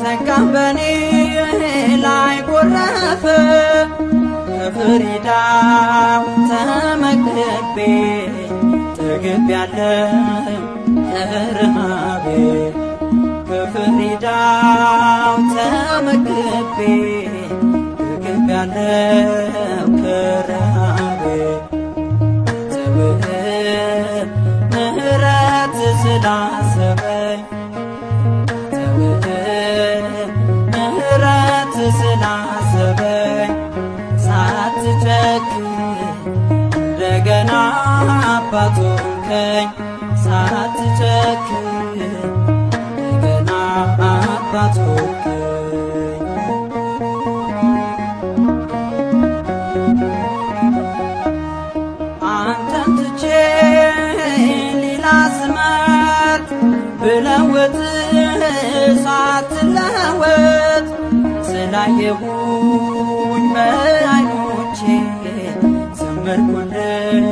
Speaker 5: ጸጋህ በኔ ላይ ጎረፈ ከፍሪዳው ተመግቤ ጠግቤያለሁ ከረሃቤ ከፍሪዳው ተመግቤ ያለው ከረሃቤ ተውህ ምህረት ስላሰበኝ ተውህ ምህረት ስላሰበኝ ሳትጨክን እንደገና አባት ሆንከኝ ሳትጨክን እንደገና አባት ሆንከኝ ብለውጥ ሳትለወጥ ስላየሁኝ በዓይኖቼ ዘመርኩልህ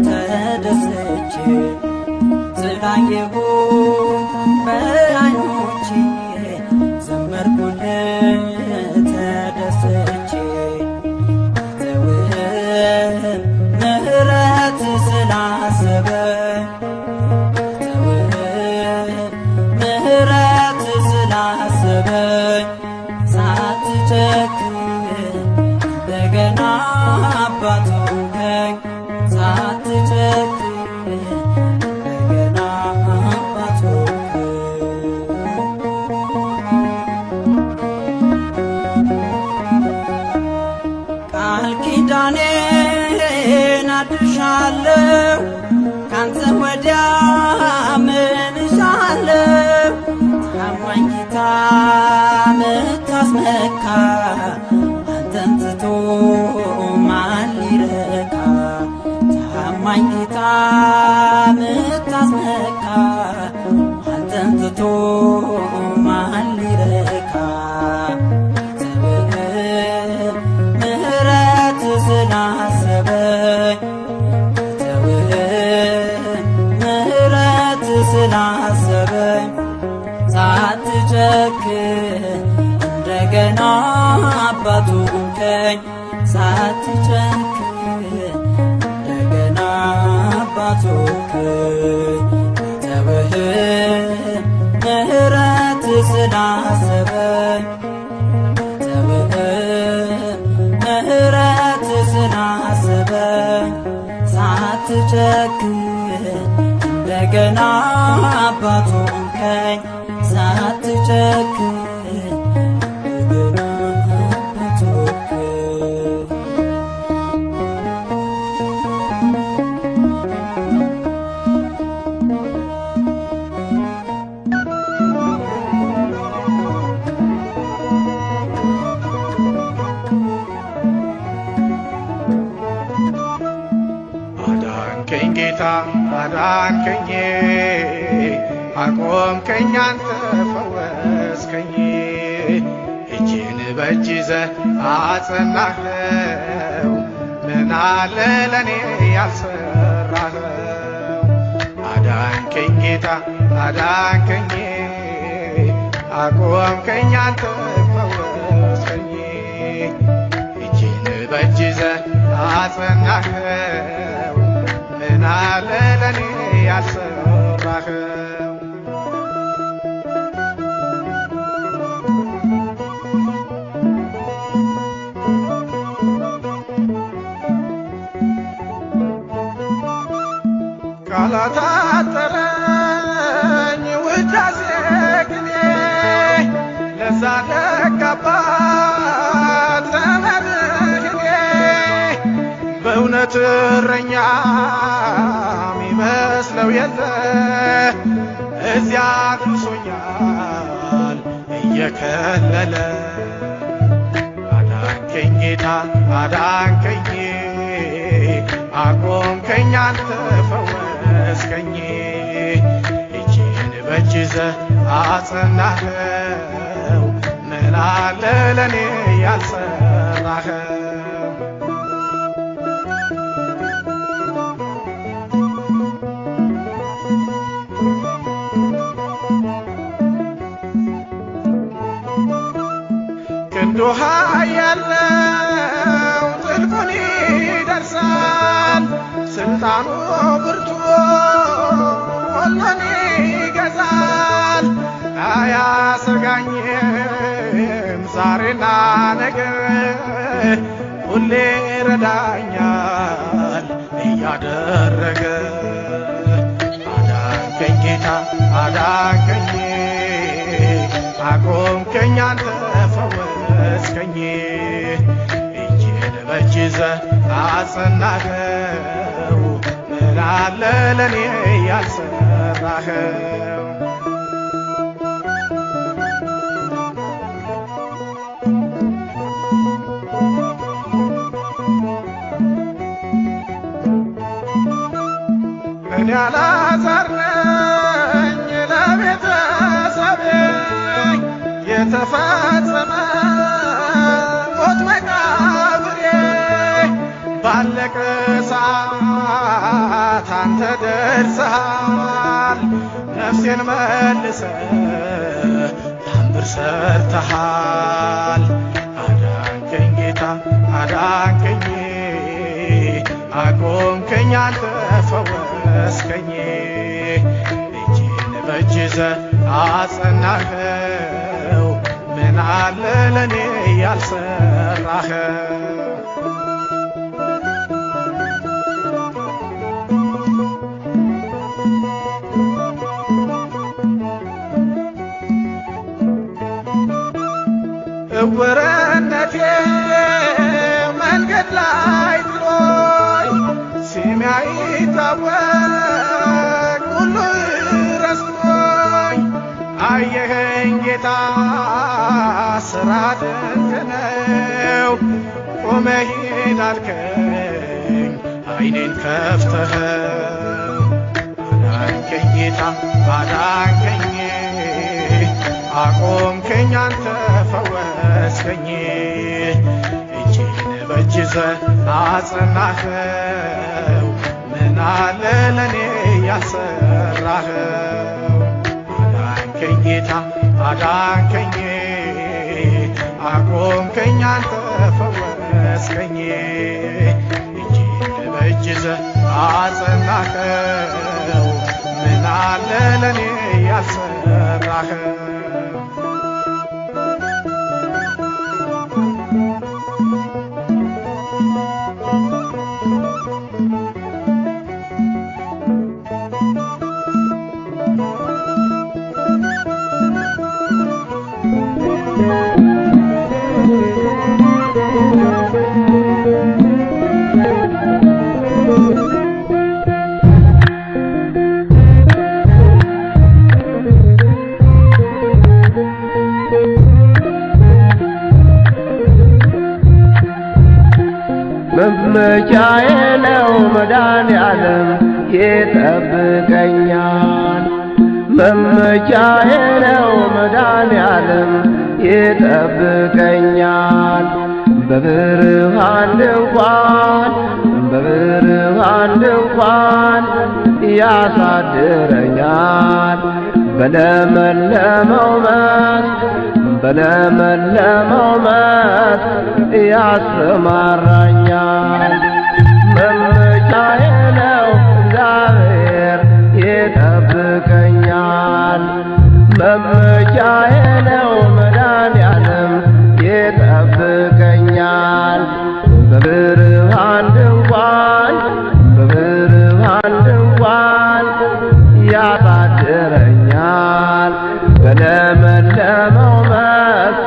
Speaker 5: ተደስቼ ስላየሁኝ በዓይኖቼ ዘመርኩልህ ተደስቼ ተውህ ምህረት ስላሰበኝ ሳትጨክን እንደገና አባት ሆንከኝ ሳትጨክን እንደገና አባት ሆንከኝ ቃል ኪዳኔን አድሻለሁ ካንተ ወዲያ ምን እሻለሁ ታማኝ ጌታ ምታስመካ አንተን ትቶ ማን ሊረካ ታማኝ ጌታ ምታስመካ አንተን ትቶ ማን ሊረካ ተውህ ምህረት ስላሰበኝ ተውህ ምህረት ስላሰበኝ ሳትጨክን እንደገና አባት ሆንከኝ ሳትጨክን እንደገና አባት ሆንከኝ ተውህ ምህረት ስላሰበኝ ተውህ ምህረት ስላሰበኝ ሳትጨክን እንደገና አባት ሆንከኝ ሳትጨክን እንደገና አባት ሆንከኝ
Speaker 3: አዳንከኝ ጌታ አዳንከኝ አቆምከኝ አንተ ፈወስከኝ እጅን በእጅ ይዘህ አጸናኸው ምን አለ ለኔ ያልሰራኸው አዳንከኝ ጌታ አዳንከኝ አቆምከኝ አንተ ፈወስከኝ እጅን በእጅ ይዘህ አጸናኸው ምን አለ ለኔ ያልሰራኸው ቃላት አጠረኝ ውዳሴ ቅኔ ለዛ ደጋባት ለመድህኔ በእውነት እረኛ ሚመስለው የለ እዚያ አድርሶኛል እየከለለ አዳንከኝ ጌታ አዳንከኝ አቆምከኝ አንተ ፈወስከኝ እጅን በእጅ ይዘህ አጸናኸው ምን አለ ለኔ ያልሰራኸው ክንዱ ኃያለው ጥልቁን ይደርሳል ስልጣኑ ብርቱ ሁሉን ይገዛል
Speaker 6: አያሰጋኝም ዛሬና ነገ ሁሌ ረዳኛል እያደረገ አዳንከኝ ጌታ አዳንከኝ አቆምከኝ አንተ ፈወስከኝ እጄን በእጅ ይዘህ አጸናኸው ምን አለ ለኔ ያልሰራኸው እኔ አልዓዛር ነኝ ለቤተሰቤ የተፈጸመ ሞት መቃብሬ ባለቀ ሰዓት አንተ ደርሰሃል ነፍሴን መልሰህ ታምር ሰርተሃል አዳንከኝ ጌታ አዳንከኝ አቆምከኝ አንተ ፈወስከኝ እጄን በእጅ ይዘህ አጸናኸው ምን አለ ለኔ ያልሰራኸው እውርነቴ መንገድ ላይ ጥሎኝ ስሜ አይታወቅ ሁሉ ረስቶኝ አየኸኝ ጌታ ስራ ድንቅ ነው ቆመህ ሂድ አልከኝ አይኔን ከፍተኸው አዳንከኝ ጌታ አዳንከኝ አቆምከኝ አንተ ፈወስከኝ እጄን በእጅ ይዘህ አጸናኸው ምን አለ ለኔ ያልሰራኸው አዳንከኝ ጌታ አዳንከኝ አቆምከኝ አንተ ፈወስከኝ እጄን በእጅ ይዘህ አጸናኸው ምን አለ ለኔ ያልሰራኸው
Speaker 2: መመኪያዬ ነው መድኃኔዓለም ይጠብቀኛል መመኪያዬ ነው መድኃኔዓለም ይጠብቀኛል በብርሃን ድንኳን ያሳድረኛል በለመለመው መስክ ያሰማራኛል መመኪያዬ ነው እግዚአብሔር ይጠብቀኛል መመኪያዬ ነው መድኃኔዓለም ይጠብቀኛል በብርሃን ድንኳን ያሳድረኛል በለመለመው መስክ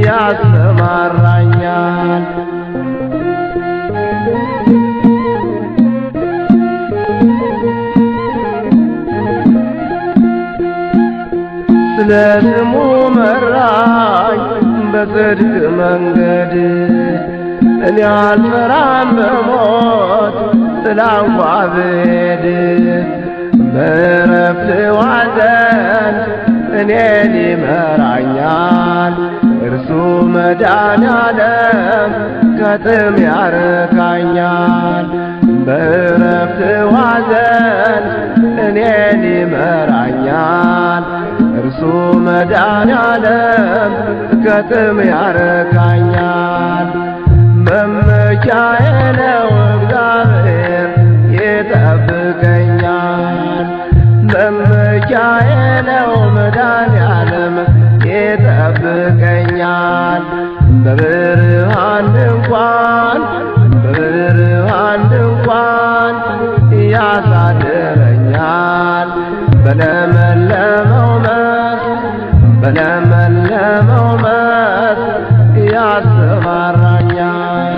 Speaker 2: ያሰማራኛል ስለ ስሙ መራኝ በጽድቅ መንገድ እኔ አልፈራም በሞት ጥላ እንኳ ብሄድ በዕረፍት ዋዘን እኔን ይመራኛል እርሱ መድኃኔዓለም ከጥም ያረካኛል በዕረፍት ዋዘን እኔን ይመራኛል እርሱ መድኃኔዓለም ከጥም ያረካኛል መመኪያዬ ነው እግዚአብሔር ይጠብቀኛል መድኃኔዓለም ይጠብቀኛል። በብርሃን ድንኳን ያሳድረኛል። በለመለመው መስክ ያሰማራኛል።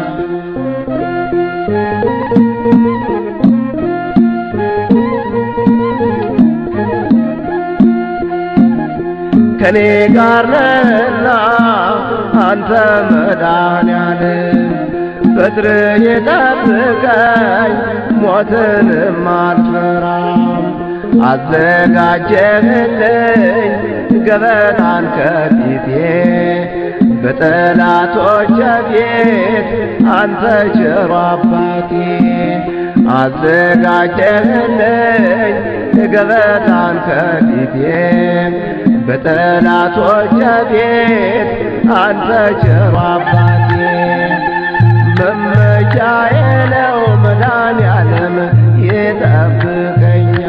Speaker 2: ከኔ ጋር ነህና አንተ መድኃኔዓለም በትርህ የጠብቀኝ ሞትንም አልፈራም። አዘጋጀህልኝ ገበታን ከፊቴ በጠላቶቼ ፊት አንተ ቸሩ አባቴ። አዘጋጀህልኝ ገበታን ከፊቴ በጠላቶቼ ፊት አንተ ቸሩ አባቴ። መመኪያዬ ነው መድኃኔዓለም ይጠብቀኛል።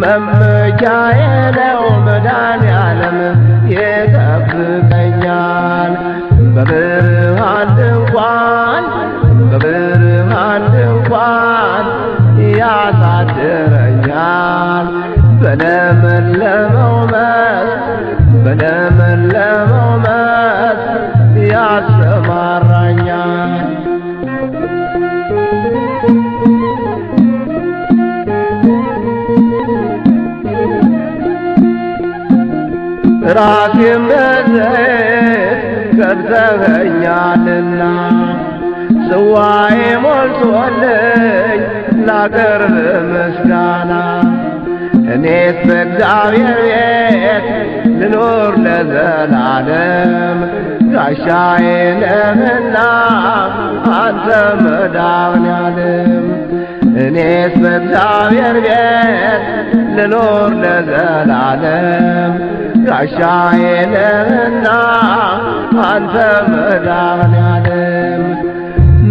Speaker 2: መመኪያዬ ነው መድኃኔዓለም ይጠብቀኛል። በብርሃን ድንኳን ያሳድረኛል። በለመለመው መስክ ያሰማራኛል። ራሴን በዘይት ቀብተኸኛልና ጽዋዬ ሞልቶልኝ ላቀርብ ምስጋና። እኔስ በእግዚአብሔር ቤት ልኖር ለዘላለም ጋሻዬ ነህና አንተ መድኃኔዓለም። እኔስ በእግዚአብሔር ቤት ልኖር ለዘላለም ጋሻዬ ነህና አንተ መድኃኔዓለም።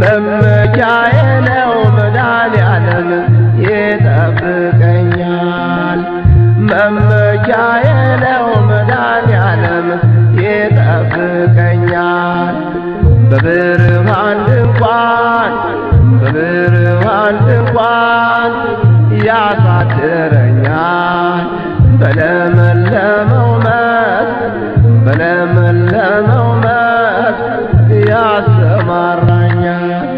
Speaker 2: መመኪያዬ ነው መድኃኔዓለም ይጠብቀኛል። መመኪያዬ ነው መድኃኔዓለም ይጠብቀኛል። በብርሃን ድንኳን ያሳድረኛል። በለመለመው መስክ ያሰማራኛል።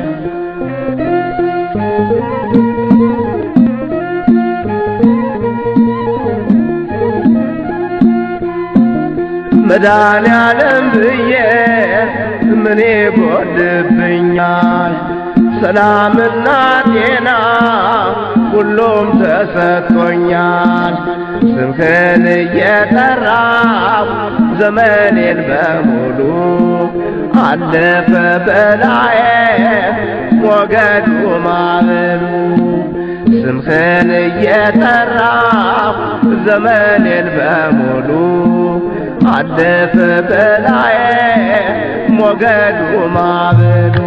Speaker 2: መድኃኔዓለም ብዬ ምን ይጎድብኛል? ሰላምና ጤና ሁሉም ተሰጥቶኛል። ስምህን እየጠራሁ ዘመኔን በሙሉ አለፈ በላዬ ሞገዱ ማዕበሉ። ስምህን እየጠራሁ ዘመኔን በሙሉ አለፈ በላዬ ሞገዱ ማዕበሉ።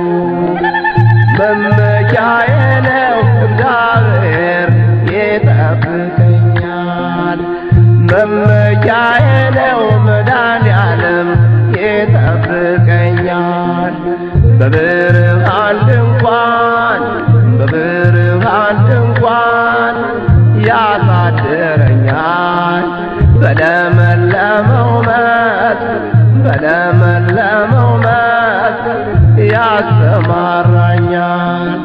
Speaker 2: መመኪያዬ ነው እግዚአብሔር ይጠብቀኛል። መመኪያዬ ነው መድኃኔዓለም ይጠብቀኛል። በብርሃን ድንኳን ያሳድረኛል። በለመለመው መስክ ያሰማራኛል።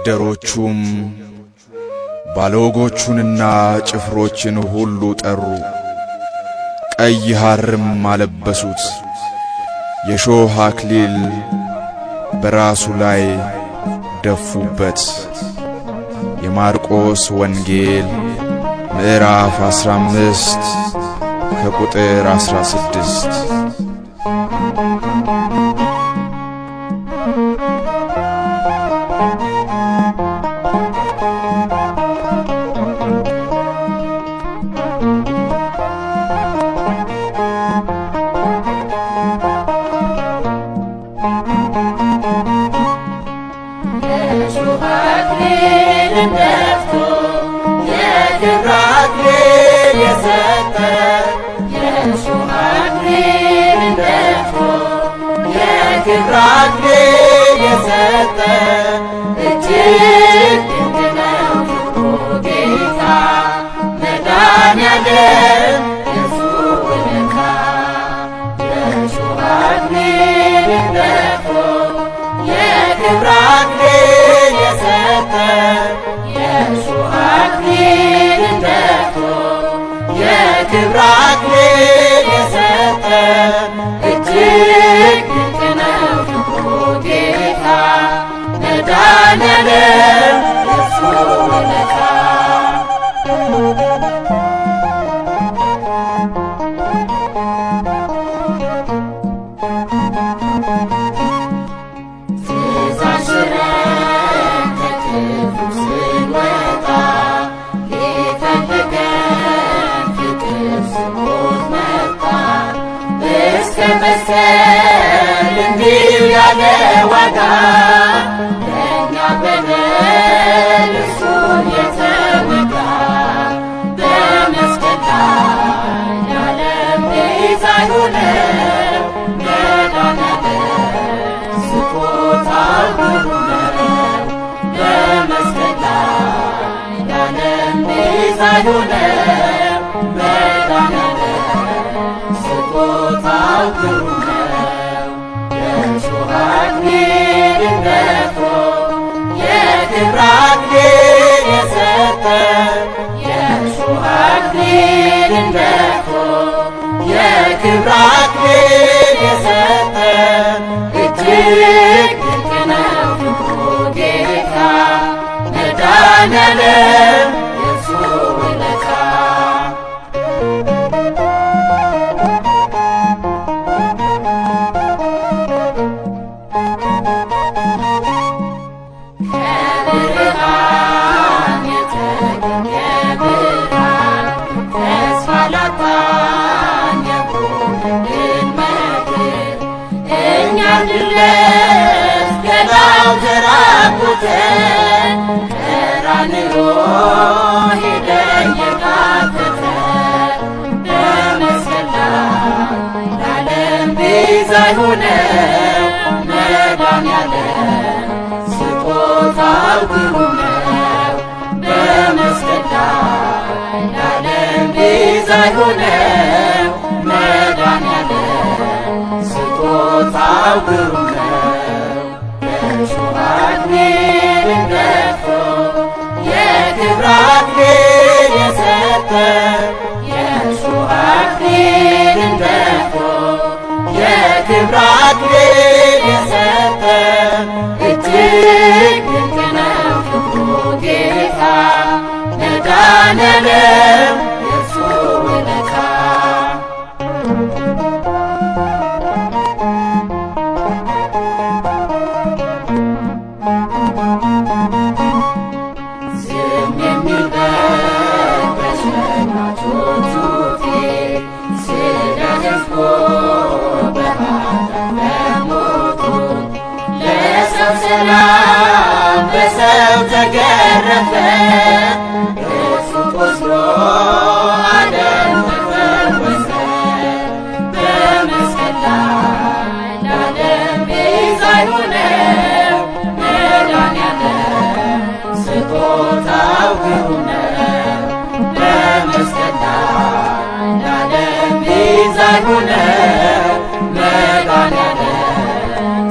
Speaker 7: ወታደሮቹም ባለወጎቹንና ጭፍሮችን ሁሉ ጠሩ። ቀይ ሐርም አለበሱት፣ የሾህ አክሊል በራሱ ላይ ደፉበት። የማርቆስ ወንጌል ምዕራፍ 15 ከቁጥር 16።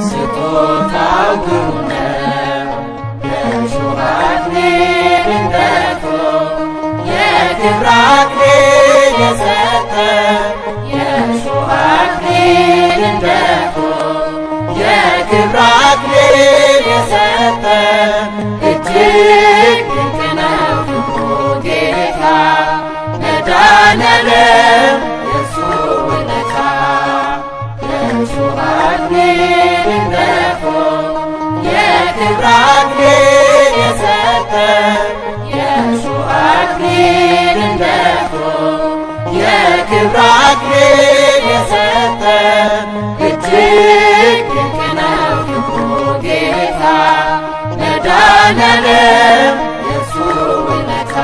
Speaker 8: Sito
Speaker 5: የክብር አክሊል የሰጠ የእሾህ አክሊልን ደፍቶ የክብር አክሊል የሰጠ እጅግ ድንቅ ነው ፍቅሩ ጌታ መድኃኔዓለም የእሱ ውለታ የእሾህ አክሊልን ደፍቶ የክብር አክሊል የሰጠ የእሾህ አክሊልን ደፍቶ የክብር አክሊል የሰጠ እጅግ ድንቅ ነው ፍቅሩ ጌታ መድኃኔዓለም የእሱ ውለታ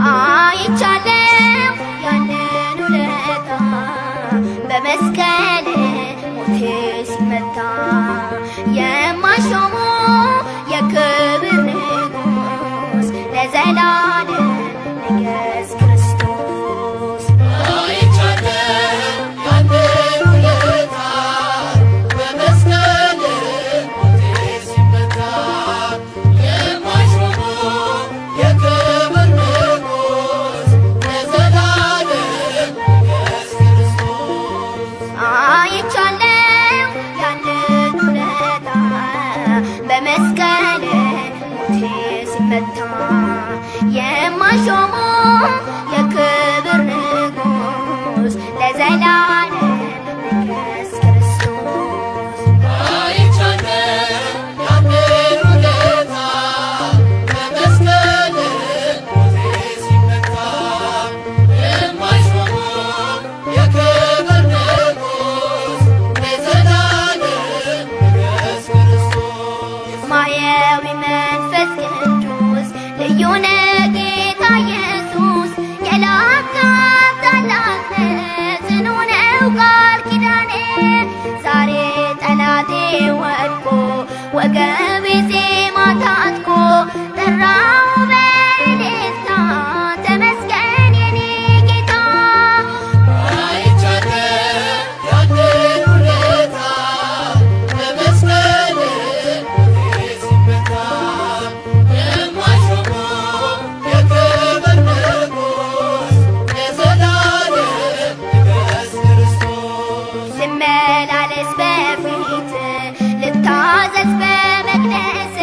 Speaker 8: አይቻለው ያንን ውለታ በመስቀል ሞቴ ሲመታ የማሾሙ የክብር ንጉሥ ለዘላለም ንገስ ክርስቶስ አይቻለው ያንን ውለታ በመስቀል ሞቴ ሲመታ የማሾሙ የክብር አይቻለው ያንን ውለታ በመስቀል ሞቴ ሲመታ የማሾሙ የክብር ንጉሥ ለዘላለም ንገስ ክርስቶስ አይቻለው ያንን ውለታ በመስቀል ሞቴ ሲመታ የማሾሙ የክብር ማየዊ መንፈስ ቅዱስ ልዩ ነህ ጌታ ኢየሱስ የላከው ታላቅነት ጽኑ ነው ቃል ኪዳኔ ዛሬ ጠላቴ ወድቆ ወገቤ ዜማ ታጥቆ ጠራው በእልልታ ተመስገን የኔ ጌታ አይቻለው ያንን ውለታ በመስቀል ልመላለስ በፊት ልታዘዝ በመቅደስ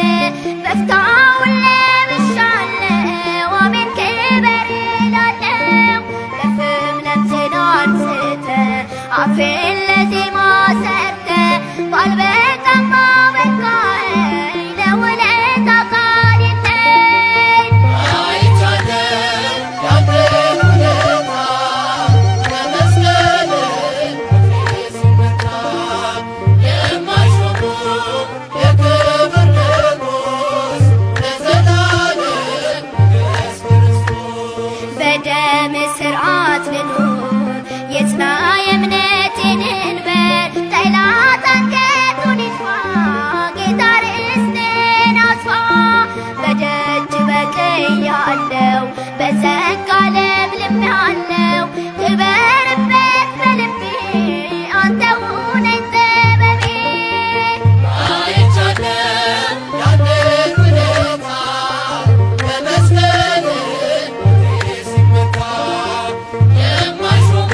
Speaker 8: በፍታውን ለብሻለሁ አሜን ክበር እላለሁ ከፍም ነፍሴን አንስተህ አፌን ለዜማ ሰርተህ ባልበቃም አበቃኸኝ ለውለታ ቃል የለኝ አይቻለው ያንን ውለታ በመስቀል የማይሾሙ የክብር ንጉሥ ለዘላለም ንገስ ክርስቶስ በደም ሥርዓት ልኑር የጽና የእምነቴን እንበር ጠላት አንገቱን ይድፋ ጌታ ርስቴን አስፋ በደጅ በቅያለሁ በጸጋ ለምልሜአለሁ ክበርበት በልቤ አንተ ሁነኝ ጥበቤ አይቻለው ያንን ውለታ በመስቀል ሞቴ ሲመታ የማይሾሙ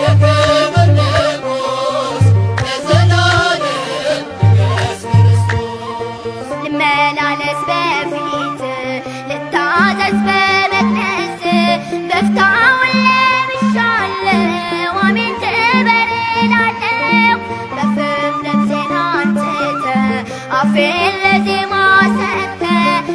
Speaker 8: የክብር ንጉሥ ለዘላለም ንገስ ክርስቶስ ልመላለስ በፊት ልታዘዝ በመቅደስ በፍታውን ለብሻለሁ አሜን ክበር እላለሁ በፍም ነፍሴን አንስተህ አፌን ለዜማ ሰጥተህ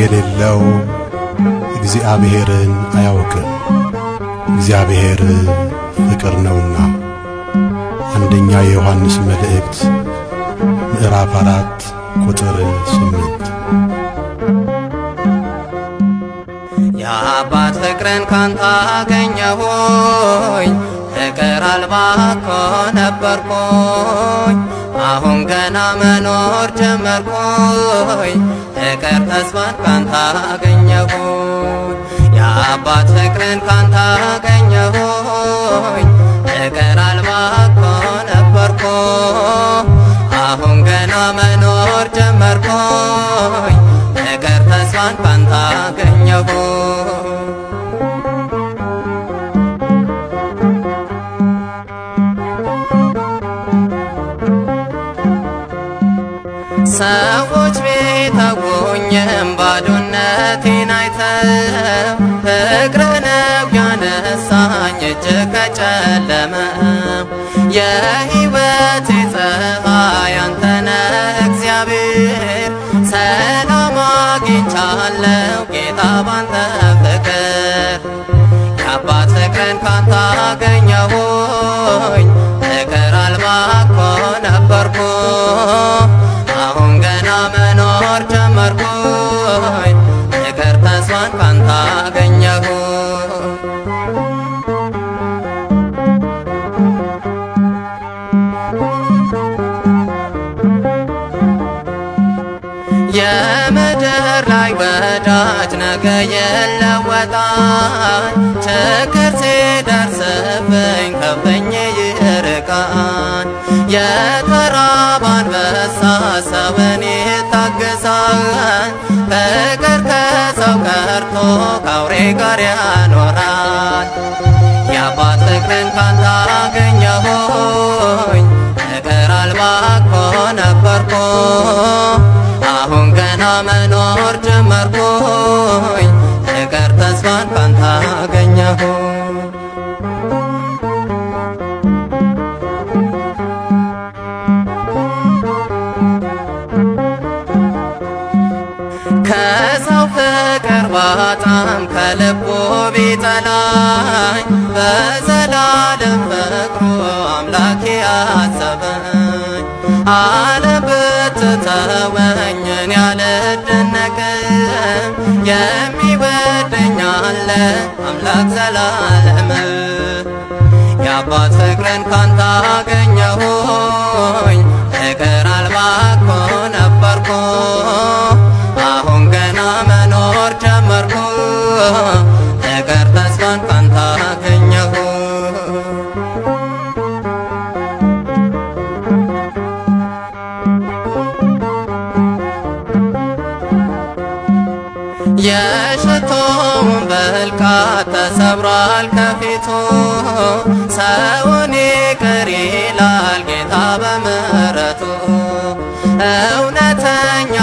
Speaker 9: የሌለው እግዚአብሔርን አያውቅም። እግዚአብሔር ፍቅር ነውና። አንደኛ የዮሐንስ መልእክት ምዕራፍ 4 ቁጥር 8።
Speaker 10: የአባት ፍቅርን ካንተ አገኘሁኝ፣ ፍቅር አልባ እኮ ነበርኩኝ፣ አሁን ገና መኖር ጀመርኩኝ፣ ፍቅር ተስፋን ካንተ አገኘሁኝ። የአባት ፍቅርን ካንተ አገኘሁኝ፣ ፍቅር አልባ እኮ ነበርኩኝ፣ አሁን ገና መኖር ጀመርኩኝ፣ ፍቅር ተስፋን ካንተ አገኘሁኝ። ሰዎች ቢተውኝም ባዶነቴን አይተው ፍቅርህ ነው ያነሳኝ እጅግ ከጨለመው። የሕይወቴ ፀሐይ አንተ ነህ እግዚአብሔር፣ ሰላም አግኝቻለሁ ጌታ ባንተ ፍቅር። የአባት ፍቅርን ካንተ አገኘሁኝ፣ ፍቅር አልባ እኮ ነበርኩ፣ አሁን ገና መኖር ጀመርኩኝ፣ ፍቅር ተስፋን ካንተ አገኘሁ። የምድር ላይ ወዳጅ ነገ ይለወጣል፣ ችግር ሲደርስብኝ ከብኝ ይርቃል። የተራበ አንበሳ ሰውን ይታገሳል፣ ፍቅር ከሰው ቀርቶ ከአውሬ ጋር ያኖራል። የአባት ፍቅርን ካንተ አገኘሁኝ፣ ፍቅር አልባ እኮ ነበርኩ፣ አሁን ገና መኖር ጀመርኩኝ፣ ፍቅር ተስፋን ካንተ አገኘሁ። ከሰው ፍቅር ባጣም ከልቡ ቢጠላኝ፣ በዘላለም ፍቅሩ አምላኬ አሰበኝ። ዓለም ብትተወኝ እኔ አልደነቅም፣ የሚወደኝ አለ አምላክ ዘላለም። የአባት ፍቅርን ካንተ አገኘሁኝ፣ ፍቅር አልባ እኮ ነበርኩ፣ አሁን ገና መኖር ጀመርኩ፣ ፍቅር ተስፋን ካንተ አገኘሁ። የሽቶውን ብልቃጥ ተሰብሯል ከፊቱ፣ ሰውን ይቅር ይላል ጌታ በምሕረቱ። እውነተኛ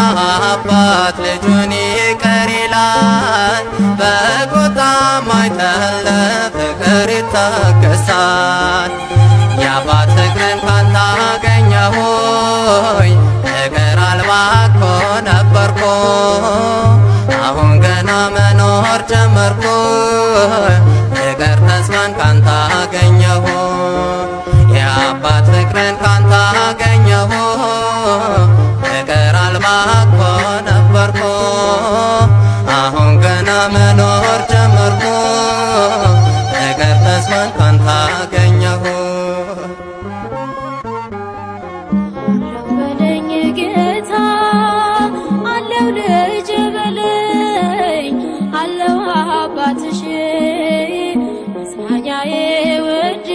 Speaker 10: አባት ልጁን ይቅር ይላል፣ በቁጣም አይተለፍ ፍቅር ይታገሳል። የአባት ፍቅርን ካንተ አገኘሁኝ፣ ፍቅር አልባ እኮ ነበርኩ፣ አሁን ገና መኖር ጀመርኩ፣ ፍቅር ተስፋን ካንተ አገኘሁ። የአባት ፍቅርን ካንተ አገኘሁ፣ ፍቅር አልባ እኮ ነበርኩ፣ አሁን ገና መኖር ጀመርኩ፣ ፍቅር ተስፋን ካንተ አገኘሁ።
Speaker 1: በለኝ ጌታ አለው ልጅ በለኝ፣ አለው አባትሽ መጽናኛዬ ውዴ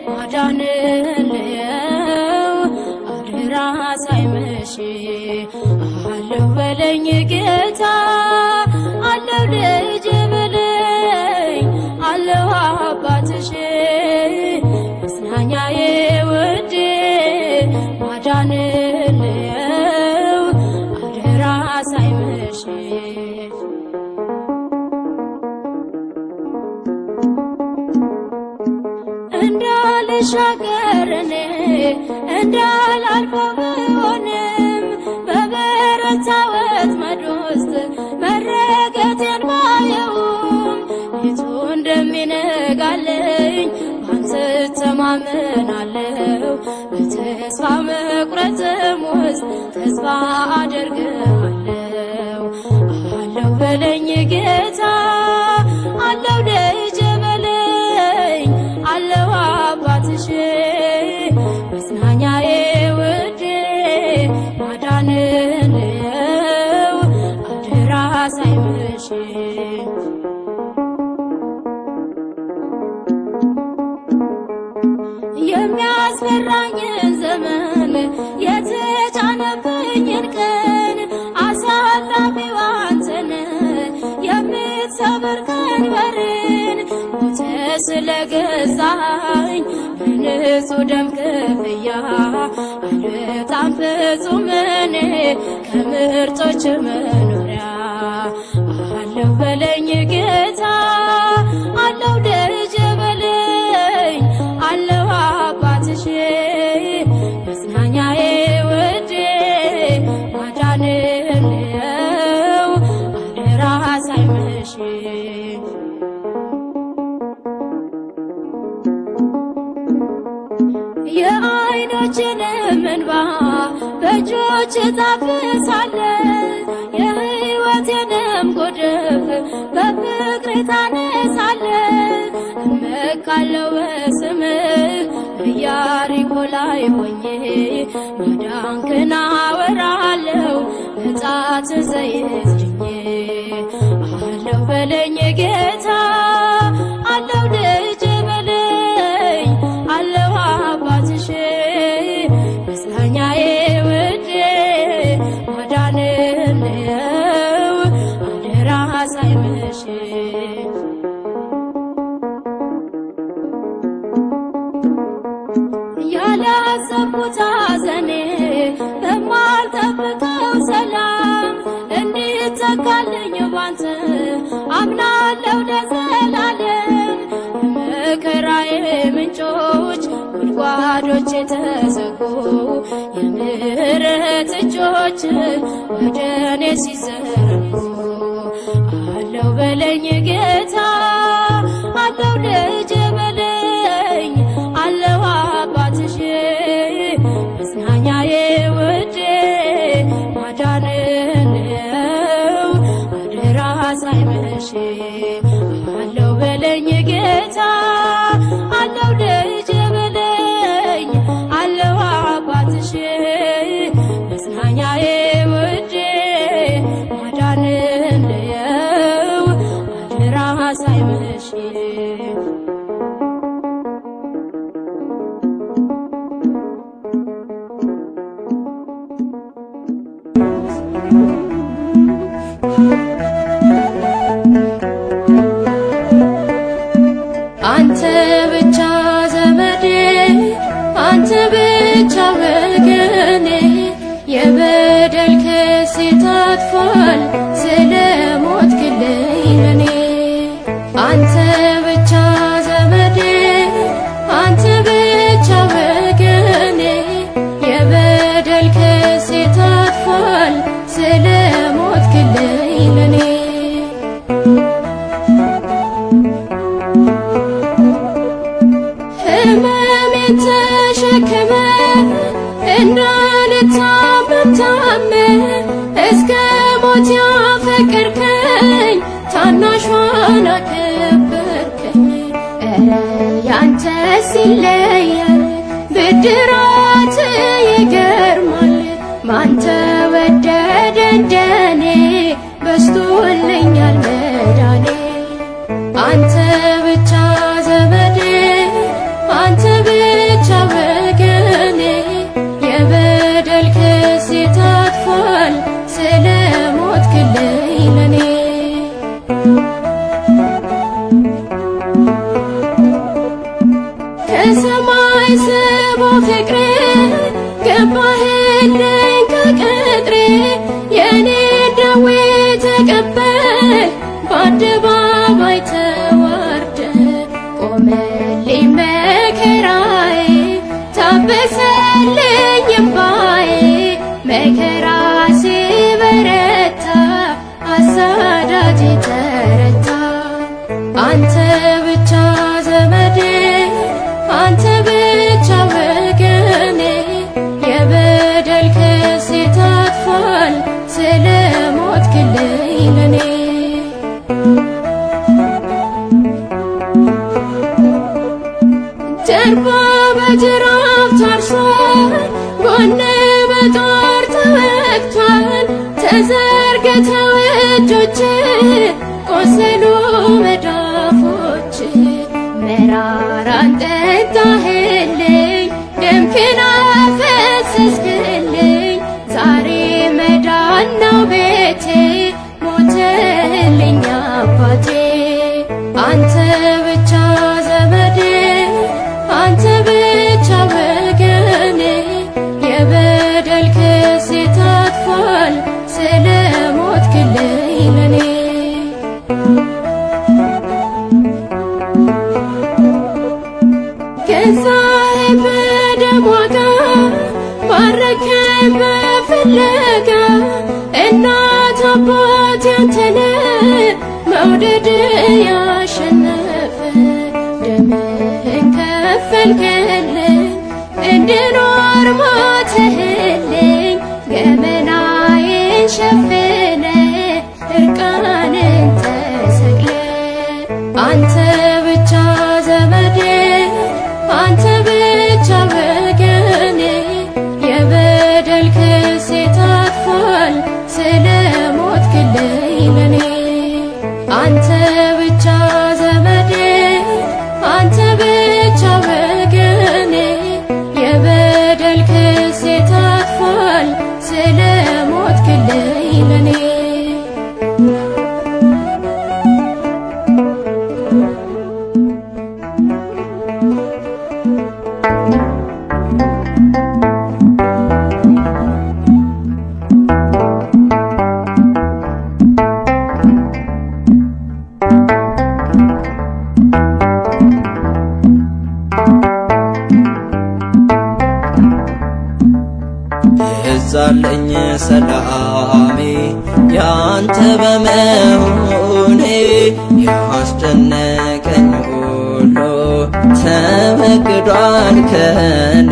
Speaker 1: ማዳንልየው አደራ ሳይመሽ። አለው በለኝ ጌታ አለው ልጅ በለኝ፣ አለው አባትሽ መጽናኛዬ ውዴ ማዳንልየው አደራ ሳይመሽ። እንዳልሻገር እኔ እንዳላልፈው ብሆንም በበረታ ወጥመድ ውስጥ እንደሚነጋልኝ ባንተ ተማመናለሁ በተስፋ መቁረጥም ውስጥ ተስፋ አደርጋለሁ አለው በለኝ ጌታ አለው ደጀ በለኝ አለው አባትሽ መጽናኛዬ ውዴ ማዳንን አደራ ሳይመሽ የሚያስፈራኝን ዘመን የተጫነብኝን ቀን አሳላፊው አንተን የምትሰብር ቀንበርን ሞተ ስለገዛኝ በንጹህ ደም ክፍያ አልወጣም ፍጹም እኔ ከምርጦች መኖሪያ አለው በለኝ ጌታ አለው ደጀ በለኝ አለው አባትሽ መጽናኛዬ ውዴ ማዳንን አደራ ሳይመሽ የዓይኖችንም እንባ በእጆች ታፍሳለህ የሕይወቴንም ጎድፍ በፍቅር ታነሳለህ እመካለሁ በስምህ በኢያሪኮ ላይ ሆኜ ማዳንክን አወራለሁ በጣት ዘይት ድኜ አለው በለኝ ጌታ አለው ደጀ በለኝ አለው አባትሽ መጽናኛዬ ውዴ ማዳንን አደራ ሳይመሽ ያላሰብኩት ሐዘኔ በማልጠብቀው ሰላም እንዲተካልኝ ባንተ አምናለሁ ለዘላለም መከራዬ ምንጮች ጉድጓዶች የተዘጉ የምህረት እጆች ወደ እኔ ሲዘረጉ አለው በለኝ ጌታ አለው ደጀ በለኝ አለው አባትሽ መጽናኛዬ ውዴ ማዳንን አደራ ሳይመሽ አለው በለኝ ጌታ አለው ደጀ በለኝ አለው አባትሽ መጽናኛዬ ውዴ ማዳንን አደራ ሳይመሽ አንተ ብቻ ዘመዴ አንተ ብቻ ወገኔ የበደል ክሴ ታጥፏል ስለሞትክልኝ ለኔ አንተ ብቻ ዘመዴ አንተ ብቻ ወገኔ የበደል ክሴ ታጥፏል ስለሞትክልኝ ለኔ ህመሜን ተሸክመ እንዳልታመም ታመ እስከ ሞት ያፈቀርከኝ ታናሿን አከበርከኝ ያንተስ ይለያል ብድራት ይገርማል ማን ተወደደ እንደኔ በስቶልኛል መዳኔ አንተ ብቻ ዘመዴ አንተ ብቻ ወገኔ የበደል ክሴ ታጥፏል ስለሞትክልኝ ለኔ ከሰማይ ስቦ ፍቅሬ ገባህልኝ ከቅጥሬ የኔ ደዌ ተቀበል በአደባባይ ተዋርደ ጀርባ በጅራፍ ታርሷል፣ ጎን በጦር ተወግቷል። ተዘርግተው እጆች ቆሰሉ መዳፎች መራራን ጠጣህልኝ ደምክን አፈሰስክልኝ ዛሬ መዳን ነው ቤቴ ሞተልኝ አባቴ አንተ ብቻ ዘመዴ አንተ ብቻ ወገኔ የበደል ክሴ ታጥፏል ስለ ሞትክልኝ ለኔ ገዛኸኝ በደም ዋጋ ባረከኝ በፍለጋ እናት አባት ያንተነ መውደድ ያሸነፈ ደምህን ከፈልክልኝ እንድኖር ሞተህልኝ ገመናዬን ሸፍነ እርቃንን ተሰቅለ አንተ ብቻ ዘመዴ አንተ ብቻ ወገኔ የበደል ክሴ ታጥፏል ስለ ሞትክልኝ ለኔ አንተ ብቻ ዘመዴ አንተ ብቻ ወገኔ የበደል ክሴ ታጥፏል ስለ ሞትክልኝ ለኔ
Speaker 10: የዛለኝ ሰላሜ ያንተ በመሆኔ ያስጨነቀኝ ሁሉ ተወግዷል ከኔ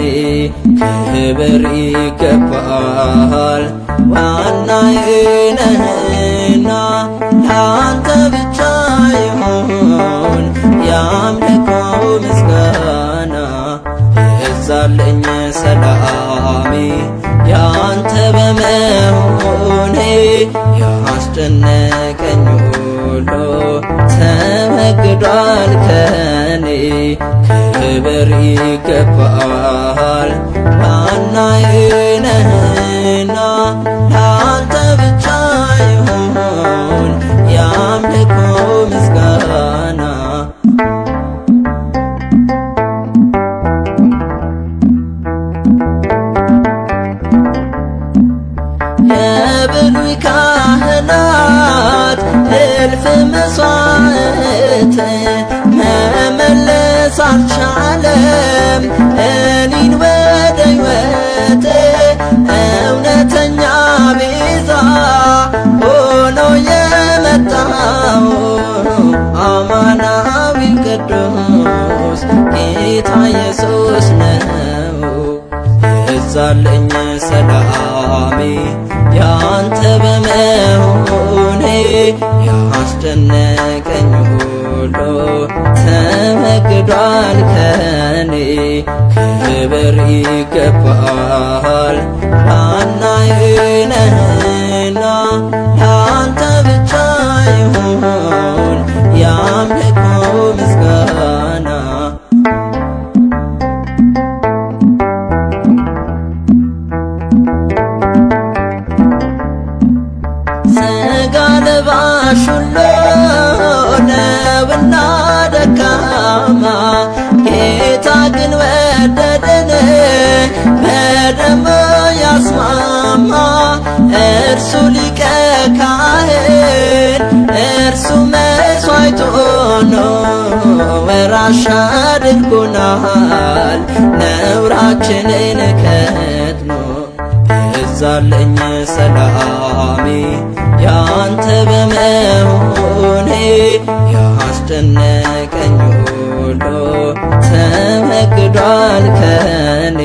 Speaker 10: ክብር ይገባል ዋናዬ ነህና ለአንተ ብቻ ይሁን ያምልኮ ምስጋና የዛለኝ ሰላሜ ያንተ በመሆኔ ያስጨነቀኝ ሁሉ ተወግዷል ከኔ ክብር ይገባል ዋናዬ ነህና ለአንተ ብቻ ይሁን ያምልኮ ምስጋና የብሉይ ካህናት እልፍ መስዋዕት መመለስ አልቻለም እኔን ወደ ሕይወት እውነተኛ ቤዛ ሆኖ የመጣው አማናዊው ቅዱስ ጌታ ኢየሱስ ነው የዛለኝ ሰላሜ ያንተ በመሆኔ ያስጨነቀኝ ሁሉ ተወግዷል ከኔ ክብር ይገባል ዋናዬ ነህና ለአንተ ብቻ ይሁን ያምልኮ ምስጋና ስጋ ለባሽ ሁሉ ነውና ደካማ ጌታ ግን ወደደን በደሙ ያስማማ እርሱ ሊቀ ካህን እርሱ መስዋዕት ሆኖ ወራሽ አድርጎናል ነውራችንን ከድኖ የዛለኝ ሰላሜ ያንተ በመሆኔ ያስጨነቀኝ ሁሉ ተወግዷል ከኔ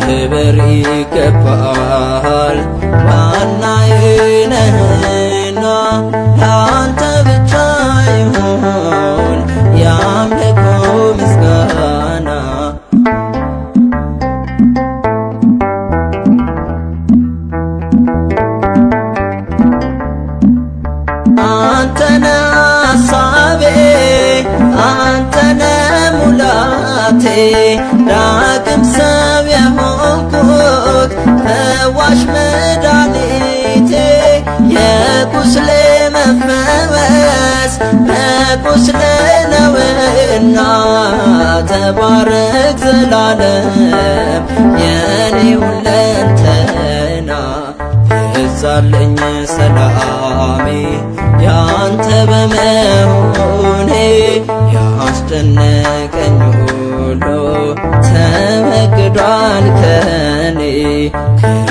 Speaker 10: ክብር ይገባል ዋናዬ ነህና ለአንተ ብቻ ይሁን ያምልኮ ምስጋና
Speaker 11: ያንተነ ሙላቴ ዳግም ሰው የሆንኩት ፈዋሽ መድኃኒቴ የቁስሌ መፈወስ በቁስሌ ነውና ተባረክ ዘላለም የኔ ሁለንተና ይብዛልኝ ሰላሜ ያንተ በመሆኔ ያስጨነቀኝ ሁሉ ተወግዷል ከኔ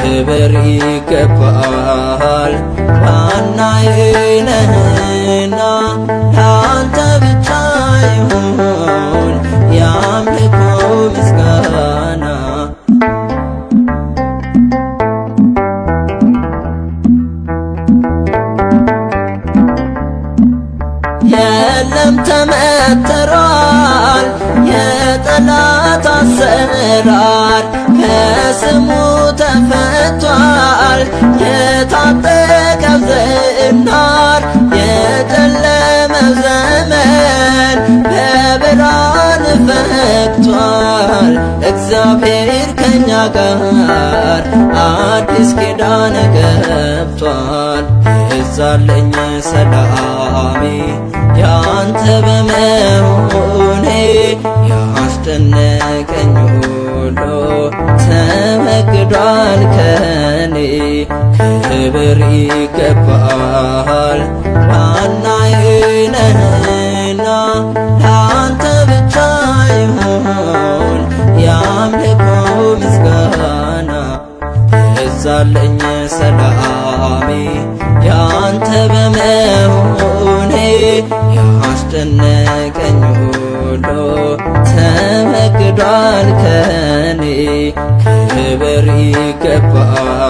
Speaker 11: ክብር ይገባል ዋናዬ ነህና ለአንተ ብቻ ይሁን የአምልኮ ምስጋና የለም ተመትሯል የጠላት አሰራር ከስሙ ተፈቷል የታጠቀው ዝናር የጨለመው ዘመን በብርሃን ፈክቷል እግዚአብሔር ከኛ ጋር አዲስ ኪዳን ገብቷል ይብዛልኝ ሰላሜ ያንተ በመሆኔ ያስጨነቀኝ ሁሉ ተወግዷል ከኔ ክብር ይገባል ዋናዬ ነህና ለአንተ ብቻ ይሁን የአምልኮ ምስጋና ይብዛልኝ ሰላሜ ያንተ በመሆኔ ያስጨነቀኝ ሁሉ ተወግዷል ከኔ ክብር ይገባል